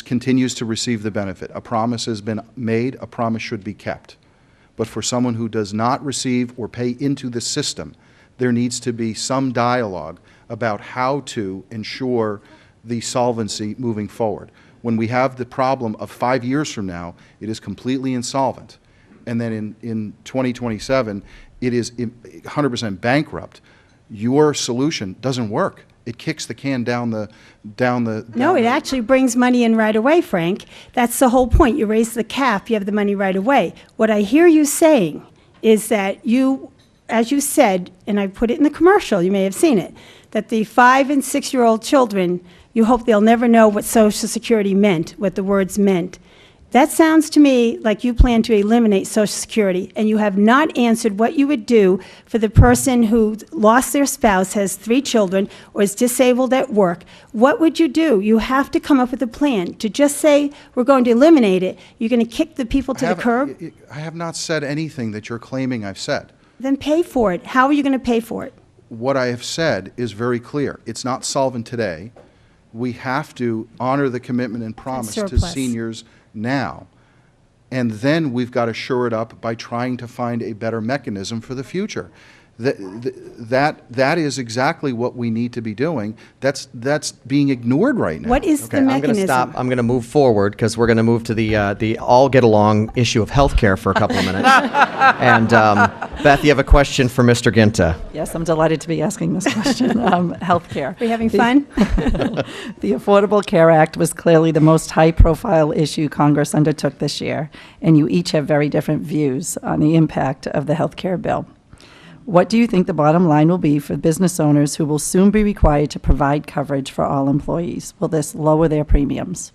continues to receive the benefit. A promise has been made, a promise should be kept. But for someone who does not receive or pay into the system, there needs to be some dialogue about how to ensure the solvency moving forward. When we have the problem of 5 years from now, it is completely insolvent, and then in 2027, it is 100% bankrupt, your solution doesn't work. It kicks the can down the. No, it actually brings money in right away, Frank. That's the whole point. You raise the cap, you have the money right away. What I hear you saying is that you, as you said, and I put it in the commercial, you may have seen it, that the 5- and 6-year-old children, you hope they'll never know what Social Security meant, what the words meant. That sounds to me like you plan to eliminate Social Security, and you have not answered what you would do for the person who lost their spouse, has 3 children, or is disabled at work. What would you do? You have to come up with a plan. To just say, we're going to eliminate it, you're going to kick the people to the curb? I have not said anything that you're claiming I've said. Then pay for it. How are you going to pay for it? What I have said is very clear. It's not solvent today. We have to honor the commitment and promise to surplus. seniors now, and then we've got to shore it up by trying to find a better mechanism for the future. That is exactly what we need to be doing. That's being ignored right now. What is the I'm going to mechanism? stop. I'm going to move forward because we're going to move to the all get along issue of healthcare for a couple of minutes. And Beth, you have a question for Mr. Guinta. Yes, I'm delighted to be asking this question. Healthcare. Are you having fun? The Affordable Care Act was clearly the most high-profile issue Congress undertook this year, and you each have very different views on the impact of the health care bill. What do you think the bottom line will be for business owners who will soon be required to provide coverage for all employees? Will this lower their premiums?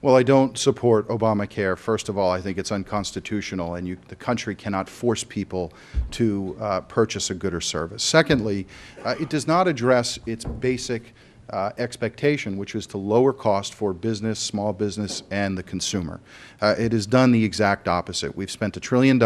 Well, I don't support Obamacare. First of all, I think it's unconstitutional, and the country cannot force people to purchase a good or service. Secondly, it does not address its basic expectation, which is to lower cost for business, small business, and the consumer. It has done the exact opposite. We've spent $1 trillion.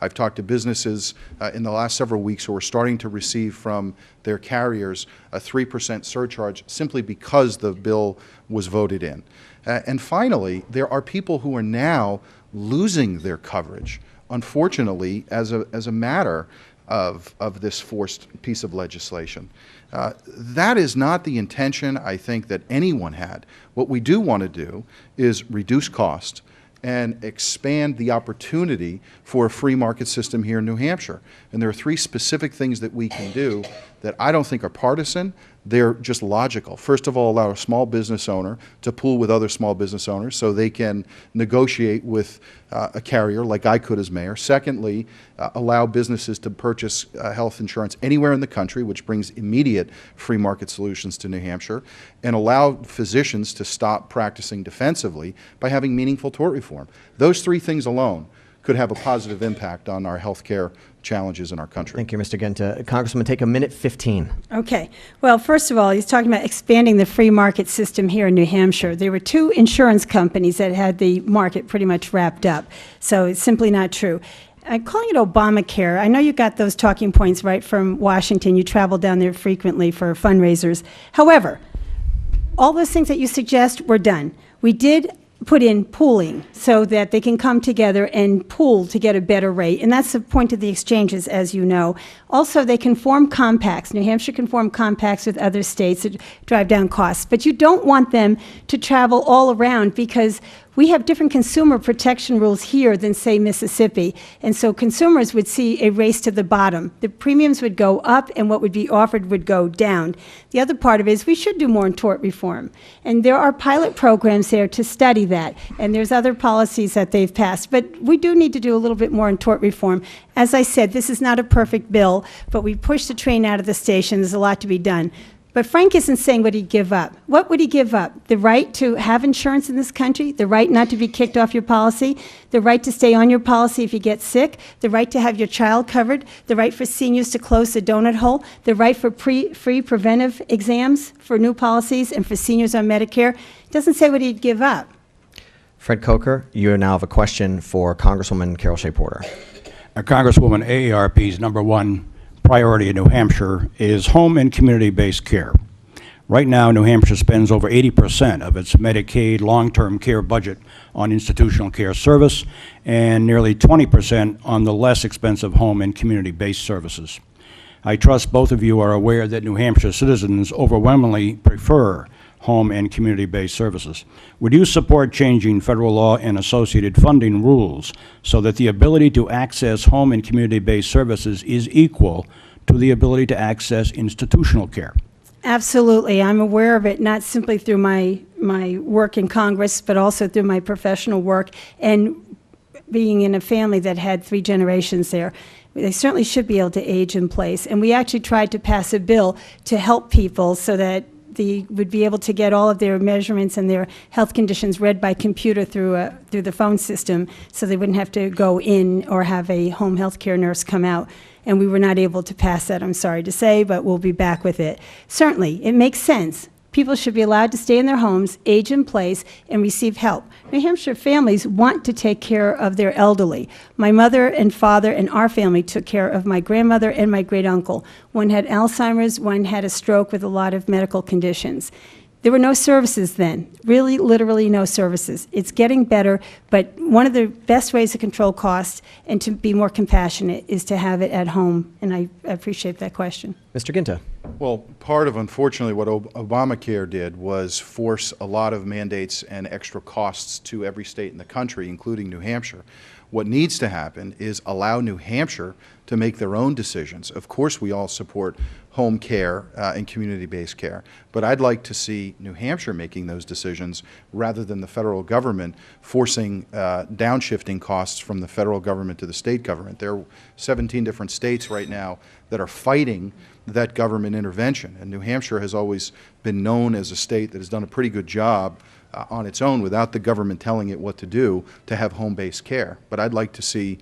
I've talked to businesses in the last several weeks who are starting to receive from their carriers a 3% surcharge simply because the bill was voted in. And finally, there are people who are now losing their coverage, unfortunately, as a matter of this forced piece of legislation. That is not the intention, I think, that anyone had. What we do want to do is reduce cost and expand the opportunity for a free market system here in New Hampshire. And there are 3 specific things that we can do that I don't think are partisan. They're just logical. First of all, allow a small business owner to pool with other small business owners so they can negotiate with a carrier like I could as mayor. Secondly, allow businesses to purchase health insurance anywhere in the country, which brings immediate free market solutions to New Hampshire, and allow physicians to stop practicing defensively by having meaningful tort reform. Those 3 things alone could have a positive impact on our health care challenges in our country. Thank you, Mr. Guinta. Congressman, take a minute 15. Okay. Well, first of all, he's talking about expanding the free market system here in New Hampshire. There were 2 insurance companies that had the market pretty much wrapped up, so it's simply not true. I'm calling it Obamacare. I know you got those talking points right from Washington. You travel down there frequently for fundraisers. However, all those things that you suggest were done. We did put in pooling so that they can come together and pool to get a better rate. And that's the point of the exchanges, as you know. Also, they can form compacts. New Hampshire can form compacts with other states that drive down costs. But you don't want them to travel all around because we have different consumer protection rules here than, say, Mississippi. And so consumers would see a race to the bottom. The premiums would go up and what would be offered would go down. The other part of it is we should do more in tort reform. And there are pilot programs there to study that. And there's other policies that they've passed. But we do need to do a little bit more in tort reform. As I said, this is not a perfect bill, but we pushed the train out of the station. There's a lot to be done. But Frank isn't saying what he'd give up. What would he give up? The right to have insurance in this country, the right not to be kicked off your policy, the right to stay on your policy if you get sick, the right to have your child covered, the right for seniors to close the donut hole, the right for free preventive exams for new policies and for seniors on Medicare. It doesn't say what he'd give up. Fred Coker, you now have a question for Congresswoman Carol Shea-Porter. Congresswoman, AARP's number one priority in New Hampshire is home and community-based care. Right now, New Hampshire spends over 80% of its Medicaid long-term care budget on institutional care service and nearly 20% on the less expensive home and community-based services. I trust both of you are aware that New Hampshire citizens overwhelmingly prefer home and community-based services. Would you support changing federal law and associated funding rules so that the ability to access home and community-based services is equal to the ability to access institutional care? Absolutely. I'm aware of it, not simply through my work in Congress, but also through my professional work and being in a family that had 3 generations there. They certainly should be able to age in place. And we actually tried to pass a bill to help people so that they would be able to get all of their measurements and their health conditions read by computer through the phone system, so they wouldn't have to go in or have a home health care nurse come out. And we were not able to pass that, I'm sorry to say, but we'll be back with it. Certainly, it makes sense. People should be allowed to stay in their homes, age in place, and receive help. New Hampshire families want to take care of their elderly. My mother and father and our family took care of my grandmother and my great-uncle. One had Alzheimer's, one had a stroke with a lot of medical conditions. There were no services then, really, literally no services. It's getting better, but one of the best ways to control costs and to be more compassionate is to have it at home, and I appreciate that question. Mr. Guinta. Well, part of, unfortunately, what Obamacare did was force a lot of mandates and extra costs to every state in the country, including New Hampshire. What needs to happen is allow New Hampshire to make their own decisions. Of course, we all support home care and community-based care, but I'd like to see New Hampshire making those decisions rather than the federal government forcing downshifting costs from the federal government to the state government. There are 17 different states right now that are fighting that government intervention, and New Hampshire has always been known as a state that has done a pretty good job on its own without the government telling it what to do to have home-based care. But I'd like to see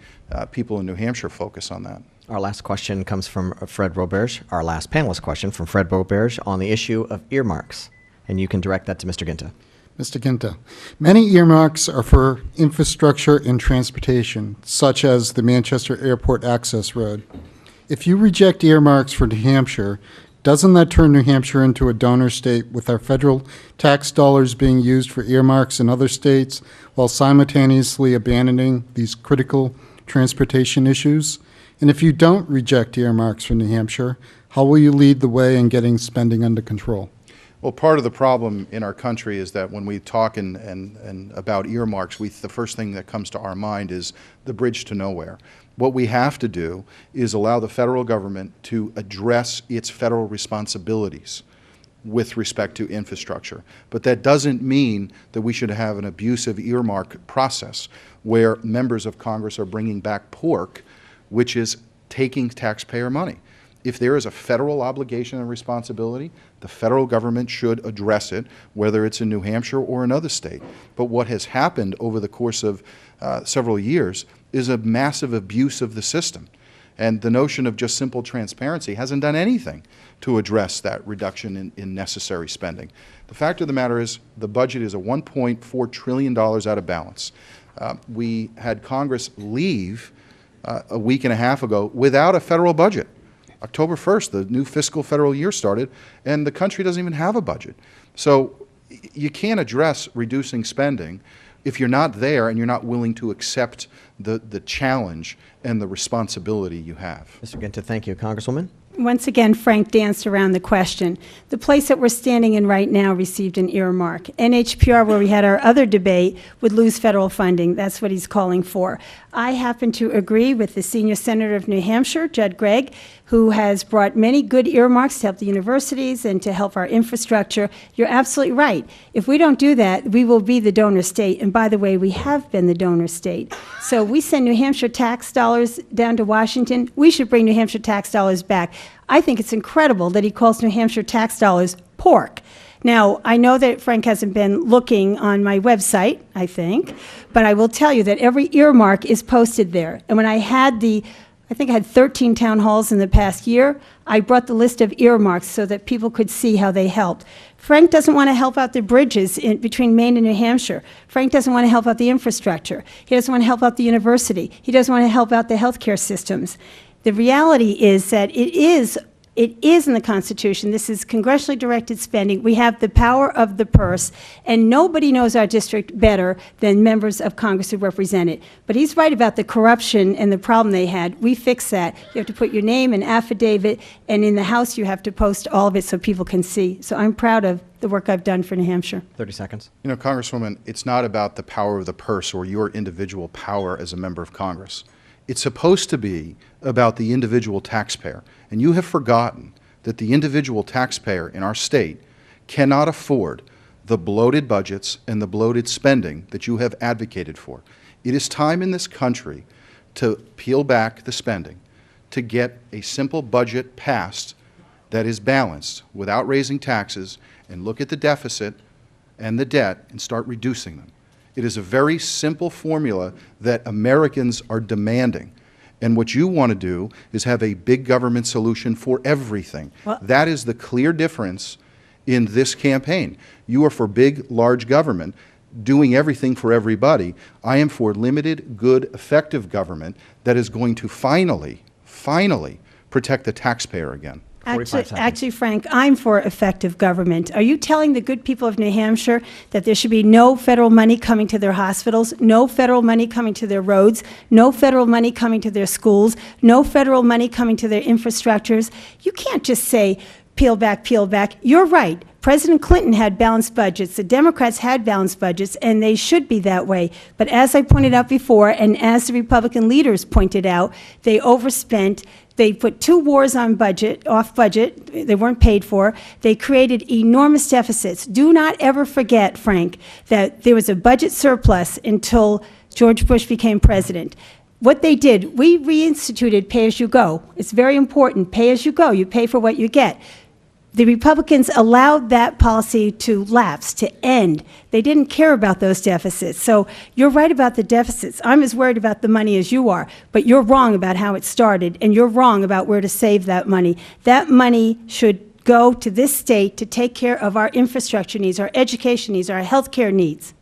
people in New Hampshire focus on that. Our last question comes from Fred Roberge, our last panelist question from Fred Roberge on the issue of earmarks. And you can direct that to Mr. Guinta. Mr. Guinta, many earmarks are for infrastructure and transportation, such as the Manchester Airport Access Road. If you reject earmarks for New Hampshire, doesn't that turn New Hampshire into a donor state with our federal tax dollars being used for earmarks in other states while simultaneously abandoning these critical transportation issues? And if you don't reject earmarks for New Hampshire, how will you lead the way in getting spending under control? Well, part of the problem in our country is that when we talk and about earmarks, the first thing that comes to our mind is the bridge to nowhere. What we have to do is allow the federal government to address its federal responsibilities with respect to infrastructure. But that doesn't mean that we should have an abusive earmark process where members of Congress are bringing back pork, which is taking taxpayer money. If there is a federal obligation and responsibility, the federal government should address it, whether it's in New Hampshire or another state. But what has happened over the course of several years is a massive abuse of the system. And the notion of just simple transparency hasn't done anything to address that reduction in necessary spending. The fact of the matter is the budget is a $1.4 trillion out of balance. We had Congress leave a week and a half ago without a federal budget. October 1st, the new fiscal federal year started, and the country doesn't even have a budget. So you can't address reducing spending if you're not there and you're not willing to accept the challenge and the responsibility you have. Mr. Guinta, thank you. Congresswoman? Once again, Frank danced around the question. The place that we're standing in right now received an earmark. NHPR, where we had our other debate, would lose federal funding. That's what he's calling for. I happen to agree with the senior senator of New Hampshire, Judd Gregg, who has brought many good earmarks to help the universities and to help our infrastructure. You're absolutely right. If we don't do that, we will be the donor state. And by the way, we have been the donor state. So we send New Hampshire tax dollars down to Washington. We should bring New Hampshire tax dollars back. I think it's incredible that he calls New Hampshire tax dollars pork. Now, I know that Frank hasn't been looking on my website, I think, but I will tell you that every earmark is posted there. And when I think I had 13 town halls in the past year, I brought the list of earmarks so that people could see how they helped. Frank doesn't want to help out the bridges between Maine and New Hampshire. Frank doesn't want to help out the infrastructure. He doesn't want to help out the university. He doesn't want to help out the healthcare systems. The reality is that it is in the Constitution. This is congressionally directed spending. We have the power of the purse, and nobody knows our district better than members of Congress who represent it. But he's right about the corruption and the problem they had. We fixed that. You have to put your name and affidavit, and in the House you have to post all of it so people can see. So I'm proud of the work I've done for New Hampshire. 30 seconds. You know, Congresswoman, it's not about the power of the purse or your individual power as a member of Congress. It's supposed to be about the individual taxpayer. And you have forgotten that the individual taxpayer in our state cannot afford the bloated budgets and the bloated spending that you have advocated for. It is time in this country to peel back the spending, to get a simple budget passed that is balanced without raising taxes, and look at the deficit and the debt and start reducing them. It is a very simple formula that Americans are demanding. And what you want to do is have a big government solution for everything. Well, that is the clear difference in this campaign. You are for big, large government, doing everything for everybody. I am for limited, good, effective government that is going to finally protect the taxpayer again. 45 seconds. Actually, Frank, I'm for effective government. Are you telling the good people of New Hampshire that there should be no federal money coming to their hospitals, no federal money coming to their roads, no federal money coming to their schools, no federal money coming to their infrastructures? You can't just say, peel back, peel back. You're right. President Clinton had balanced budgets. The Democrats had balanced budgets, and they should be that way. But as I pointed out before, and as the Republican leaders pointed out, they overspent. They put 2 wars on budget, off budget. They weren't paid for. They created enormous deficits. Do not ever forget, Frank, that there was a budget surplus until George Bush became president. What they did, we reinstituted pay-as-you-go. It's very important, pay-as-you-go. You pay for what you get. The Republicans allowed that policy to lapse, to end. They didn't care about those deficits. So you're right about the deficits. I'm as worried about the money as you are, but you're wrong about how it started, and you're wrong about where to save that money. That money should go to this state to take care of our infrastructure needs, our education needs, our health care needs.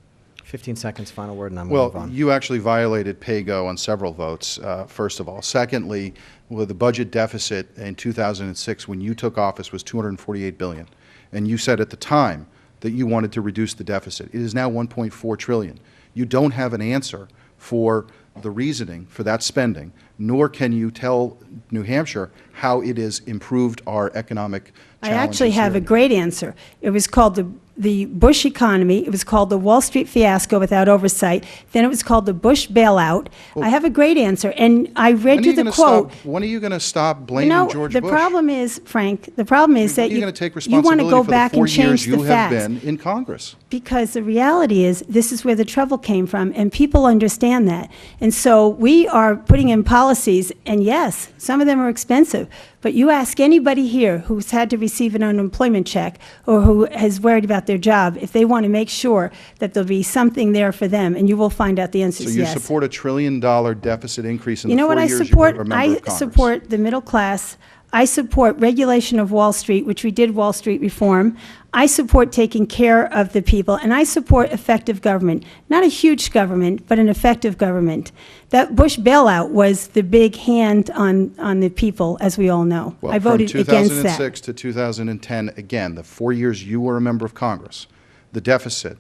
15 seconds, final word, and I'm going to move Well, on. you actually violated pay-go on several votes, first of all. Secondly, the budget deficit in 2006 when you took office was $248 billion. And you said at the time that you wanted to reduce the deficit. It is now $1.4 trillion. You don't have an answer for the reasoning for that spending, nor can you tell New Hampshire how it has improved our economic I challenges actually have here. a great answer. It was called the Bush economy. It was called the Wall Street fiasco without oversight. Then it was called the Bush bailout. I have a great answer, and I read you the quote. When are you going to stop You blaming know, George the Bush? problem is, Frank, the problem is that You're going to take you want to responsibility go for back the 4 and change years you the have facts. been in Congress. Because the reality is, this is where the trouble came from, and people understand that. And so we are putting in policies, and yes, some of them are expensive, but you ask anybody here who's had to receive an unemployment check or who is worried about their job, if they want to make sure that there'll be something there for them, and you will find out the answer So is you yes. support a $1 trillion deficit increase in You the know 4 what I years support? you were a member of Congress? I support the middle class. I support regulation of Wall Street, which we did Wall Street reform. I support taking care of the people, and I support effective government. Not a huge government, but an effective government. That Bush bailout was the big hand on the people, as we all know. Well, I voted from against that. 2006 to 2010, again, the 4 years you were a member of Congress, the deficit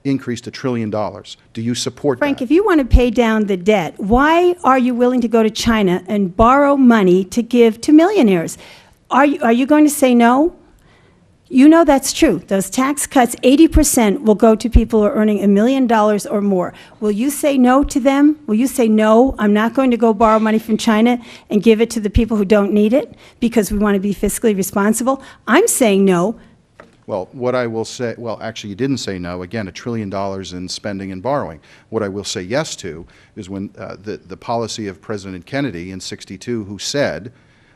increased $1 trillion. Do you support Frank, that? if you want to pay down the debt, why are you willing to go to China and borrow money to give to millionaires? Are you going to say no? You know that's true. Those tax cuts, 80% will go to people who are earning $1 million or more. Will you say no to them? Will you say, no, I'm not going to go borrow money from China and give it to the people who don't need it because we want to be fiscally responsible? I'm saying no. Well, what I will say, well, actually, you didn't say no. Again, $1 trillion in spending and borrowing. What I will say yes to is when the policy of President Kennedy in '62, who said,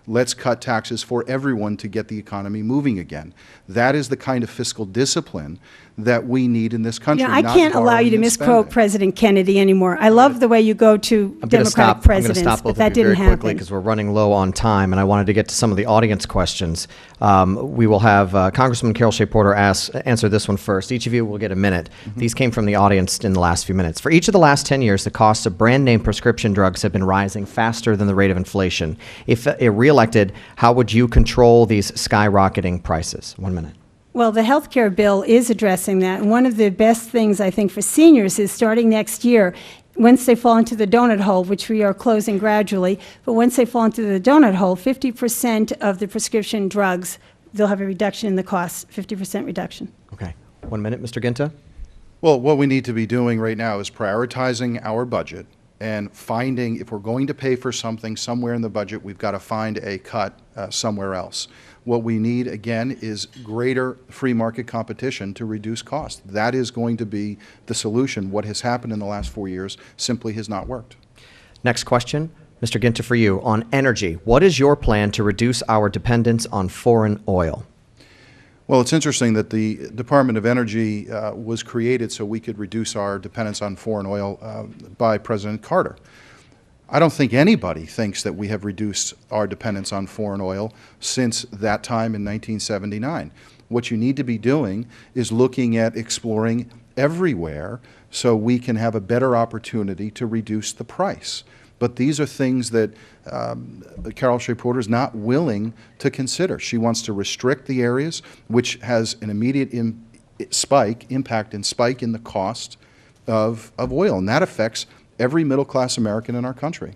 Let's cut taxes for everyone to get the economy moving again. That is the kind of fiscal discipline that we need in this country. Yeah, I not can't allow borrowing you to and misquote spending. President Kennedy anymore. I love the way you go to Democratic presidents, I'm going to stop but both that of you very didn't quickly happen. because we're running low on time, and I wanted to get to some of the audience questions. We will have Congresswoman Carol Shea-Porter answer this one first. Each of you will get a minute. These came from the audience in the last few minutes. For each of the last 10 years, the costs of brand name prescription drugs have been rising faster than the rate of inflation. If reelected, how would you control these skyrocketing prices? 1 minute. Well, the health care bill is addressing that. And one of the best things, I think, for seniors is starting next year, once they fall into the donut hole, which we are closing gradually, but once they fall into the donut hole, 50% of the prescription drugs, they'll have a reduction in the cost, 50% reduction. Okay. 1 minute, Mr. Guinta. Well, what we need to be doing right now is prioritizing our budget and finding, if we're going to pay for something somewhere in the budget, we've got to find a cut somewhere else. What we need, again, is greater free market competition to reduce costs. That is going to be the solution. What has happened in the last 4 years simply has not worked. Next question, Mr. Guinta, for you. On energy, what is your plan to reduce our dependence on foreign oil? Well, it's interesting that the Department of Energy was created so we could reduce our dependence on foreign oil by President Carter. I don't think anybody thinks that we have reduced our dependence on foreign oil since that time in 1979. What you need to be doing is looking at exploring everywhere so we can have a better opportunity to reduce the price. But these are things that Carol Shea-Porter is not willing to consider. She wants to restrict the areas, which has an immediate impact and spike in the cost of oil, and that affects every middle-class American in our country.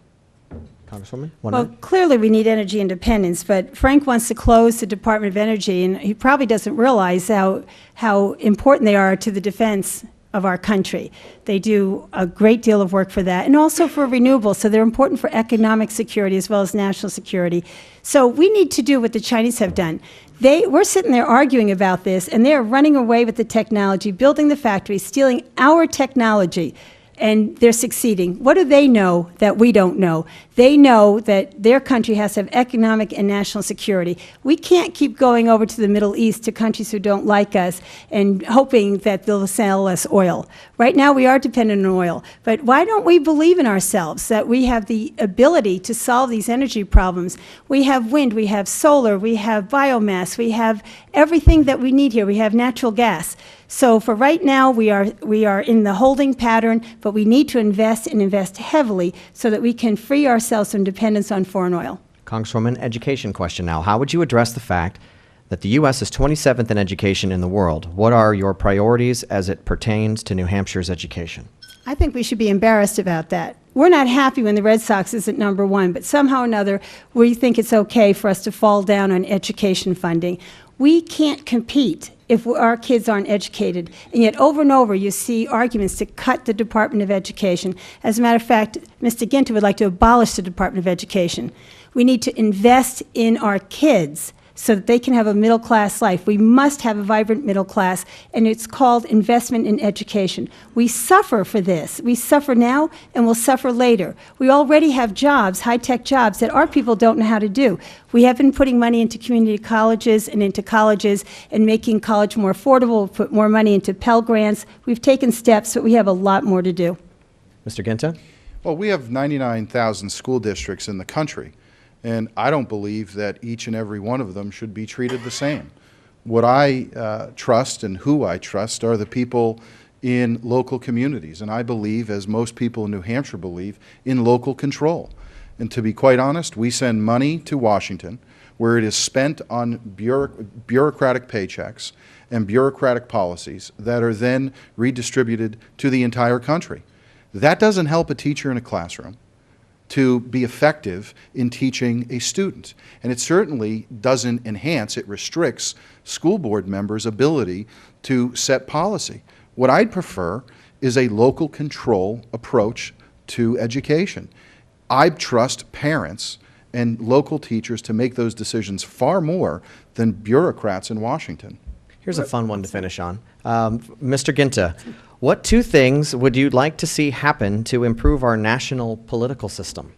Congresswoman, Well, clearly we need energy independence, but Frank wants to close the Department of Energy, and he probably doesn't realize how important they are to the defense of our country. They do a great deal of work for that, and also for renewables, so they're important for economic security as well as national security. So we need to do what the Chinese have done. We're sitting there arguing about this, and they're running away with the technology, building the factories, stealing our technology, and they're succeeding. What do they know that we don't know? They know that their country has to have economic and national security. We can't keep going over to the Middle East, to countries who don't like us, and hoping that they'll sell us oil. Right now we are dependent on oil, but why don't we believe in ourselves that we have the ability to solve these energy problems? We have wind, we have solar, we have biomass, we have everything that we need here. We have natural gas. So for right now, we are in the holding pattern, but we need to invest and invest heavily so that we can free ourselves from dependence on foreign oil. Congresswoman, education question now. How would you address the fact that the U.S. is 27th in education in the world? What are your priorities as it pertains to New Hampshire's education? I think we should be embarrassed about that. We're not happy when the Red Sox isn't #1, but somehow or another, we think it's okay for us to fall down on education funding. We can't compete if our kids aren't educated. And yet over and over you see arguments to cut the Department of Education. As a matter of fact, Mr. Guinta would like to abolish the Department of Education. We need to invest in our kids so that they can have a middle-class life. We must have a vibrant middle class, and it's called investment in education. We suffer for this. We suffer now, and we'll suffer later. We already have jobs, high-tech jobs, that our people don't know how to do. We have been putting money into community colleges and into colleges and making college more affordable. We've put more money into Pell Grants. We've taken steps, but we have a lot more to do. Mr. Guinta? Well, we have 99,000 school districts in the country, and I don't believe that each and every one of them should be treated the same. What I trust and who I trust are the people in local communities, and I believe, as most people in New Hampshire believe, in local control. And to be quite honest, we send money to Washington where it is spent on bureaucratic paychecks and bureaucratic policies that are then redistributed to the entire country. That doesn't help a teacher in a classroom to be effective in teaching a student. And it certainly doesn't enhance, it restricts school board members' ability to set policy. What I'd prefer is a local control approach to education. I trust parents and local teachers to make those decisions far more than bureaucrats in Washington. Here's a fun one to finish on. Mr. Guinta, what 2 things would you like to see happen to improve our national political system?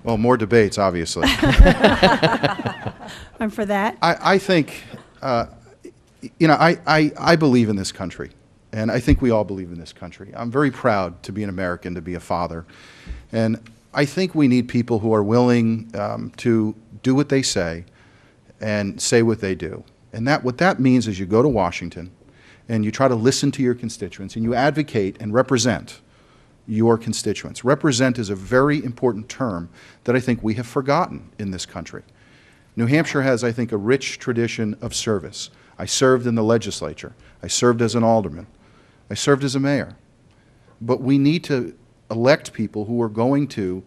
Well, more debates, obviously. I'm for that. I think, I believe in this country, and I think we all believe in this country. I'm very proud to be an American, to be a father, and I think we need people who are willing to do what they say and say what they do. And what that means is you go to Washington and you try to listen to your constituents and you advocate and represent your constituents. Represent is a very important term that I think we have forgotten in this country. New Hampshire has, I think, a rich tradition of service. I served in the legislature. I served as an alderman. I served as a mayor. But we need to elect people who are going to,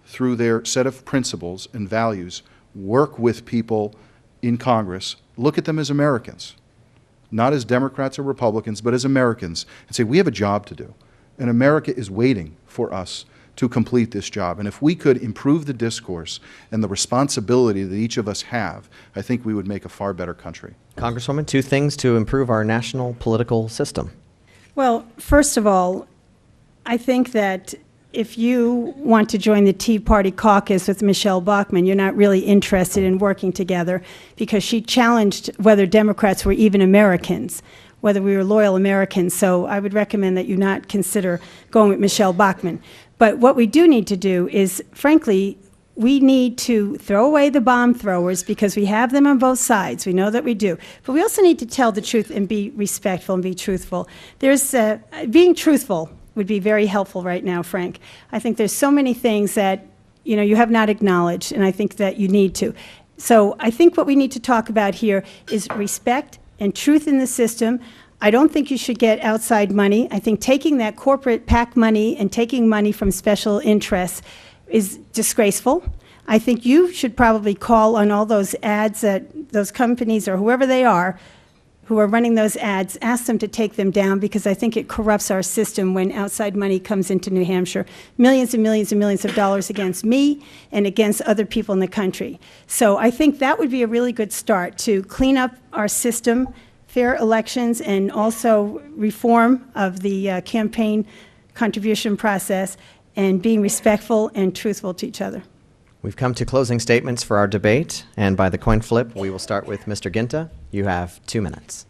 through their set of principles and values, work with people in Congress, look at them as Americans, not as Democrats or Republicans, but as Americans, and say, we have a job to do. And America is waiting for us to complete this job. And if we could improve the discourse and the responsibility that each of us have, I think we would make a far better country. Congresswoman, 2 things to improve our national political system. Well, first of all, I think that if you want to join the Tea Party caucus with Michelle Bachmann, you're not really interested in working together, because she challenged whether Democrats were even Americans, whether we were loyal Americans. So I would recommend that you not consider going with Michelle Bachmann. But what we do need to do is, frankly, we need to throw away the bomb throwers, because we have them on both sides. We know that we do. But we also need to tell the truth and be respectful and be truthful. Being truthful would be very helpful right now, Frank. I think there's so many things that you have not acknowledged, and I think that you need to. So I think what we need to talk about here is respect and truth in the system. I don't think you should get outside money. I think taking that corporate PAC money and taking money from special interests is disgraceful. I think you should probably call on all those ads that those companies or whoever they are who are running those ads, ask them to take them down, because I think it corrupts our system when outside money comes into New Hampshire. Millions and millions and millions of dollars against me and against other people in the country. So I think that would be a really good start to clean up our system, fair elections, and also reform of the campaign contribution process, and being respectful and truthful to each other. We've come to closing statements for our debate, and by the coin flip, we will start with Mr. Guinta. You have 2 minutes.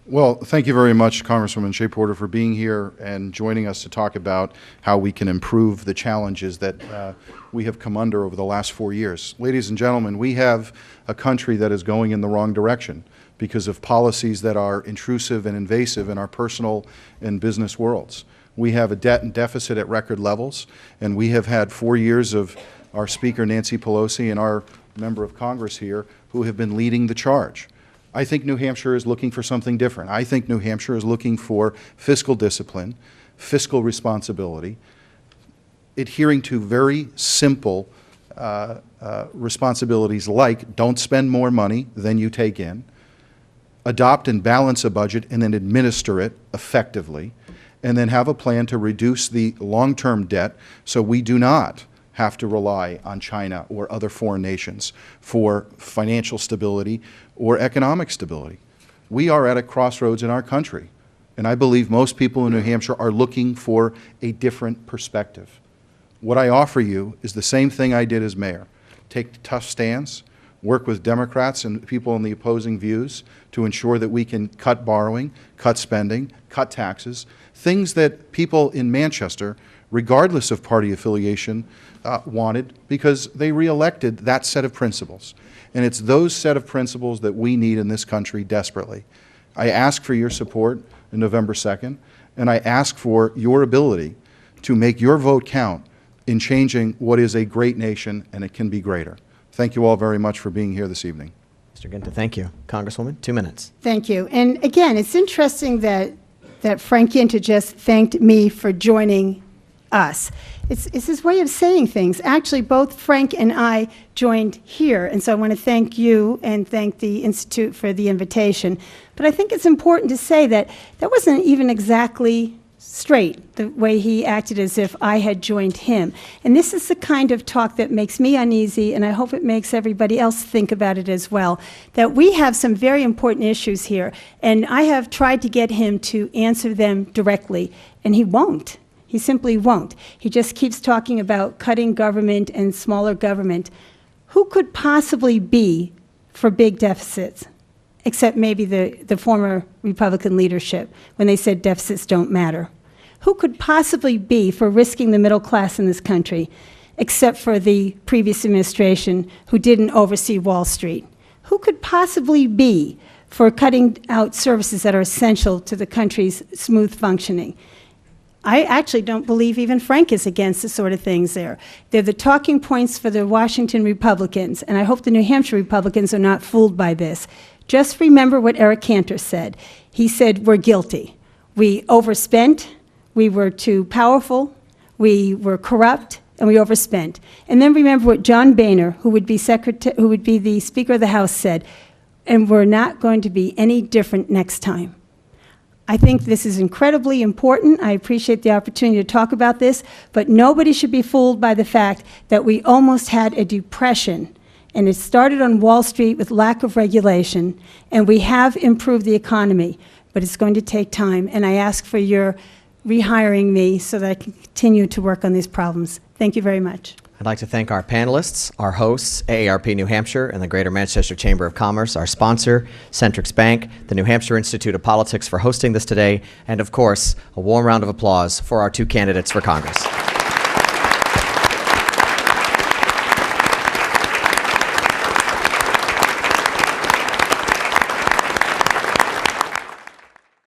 Well, thank you very much, Congresswoman Shea-Porter, for being here and joining us to talk about how we can improve the challenges that we have come under over the last 4 years. Ladies and gentlemen, we have a country that is going in the wrong direction because of policies that are intrusive and invasive in our personal and business worlds. We have a debt and deficit at record levels, and we have had 4 years of our Speaker, Nancy Pelosi, and our member of Congress here who have been leading the charge. I think New Hampshire is looking for something different. I think New Hampshire is looking for fiscal discipline, fiscal responsibility, adhering to very simple responsibilities like don't spend more money than you take in, adopt and balance a budget and then administer it effectively, and then have a plan to reduce the long-term debt so we do not have to rely on China or other foreign nations for financial stability or economic stability. We are at a crossroads in our country, and I believe most people in New Hampshire are looking for a different perspective. What I offer you is the same thing I did as mayor. Take tough stands, work with Democrats and people in the opposing views to ensure that we can cut borrowing, cut spending, cut taxes, things that people in Manchester, regardless of party affiliation, wanted, because they re-elected that set of principles. And it's those set of principles that we need in this country desperately. I ask for your support on November 2nd, and I ask for your ability to make your vote count in changing what is a great nation, and it can be greater. Thank you all very much for being here this evening. Mr. Guinta, thank you. Congresswoman, 2 minutes. Thank you. And again, it's interesting that Frank Guinta just thanked me for joining us. It's his way of saying things. Actually, both Frank and I joined here, and so I want to thank you and thank the Institute for the invitation. But I think it's important to say that that wasn't even exactly straight, the way he acted as if I had joined him. And this is the kind of talk that makes me uneasy, and I hope it makes everybody else think about it as well, that we have some very important issues here, and I have tried to get him to answer them directly, and he won't. He simply won't. He just keeps talking about cutting government and smaller government. Who could possibly be for big deficits, except maybe the former Republican leadership, when they said deficits don't matter? Who could possibly be for risking the middle class in this country, except for the previous administration who didn't oversee Wall Street? Who could possibly be for cutting out services that are essential to the country's smooth functioning? I actually don't believe even Frank is against the sort of things there. They're the talking points for the Washington Republicans, and I hope the New Hampshire Republicans are not fooled by this. Just remember what Eric Cantor said. He said, we're guilty. We overspent, we were too powerful, we were corrupt, and we overspent. And then remember what John Boehner, who would be the Speaker of the House, said, and we're not going to be any different next time. I think this is incredibly important. I appreciate the opportunity to talk about this, but nobody should be fooled by the fact that we almost had a depression, and it started on Wall Street with lack of regulation, and we have improved the economy, but it's going to take time, and I ask for your rehiring me so that I can continue to work on these problems. Thank you very much. I'd like to thank our panelists, our hosts, AARP New Hampshire and the Greater Manchester Chamber of Commerce, our sponsor, Centrix Bank, the New Hampshire Institute of Politics for hosting this today, and of course, a warm round of applause for our two candidates for Congress.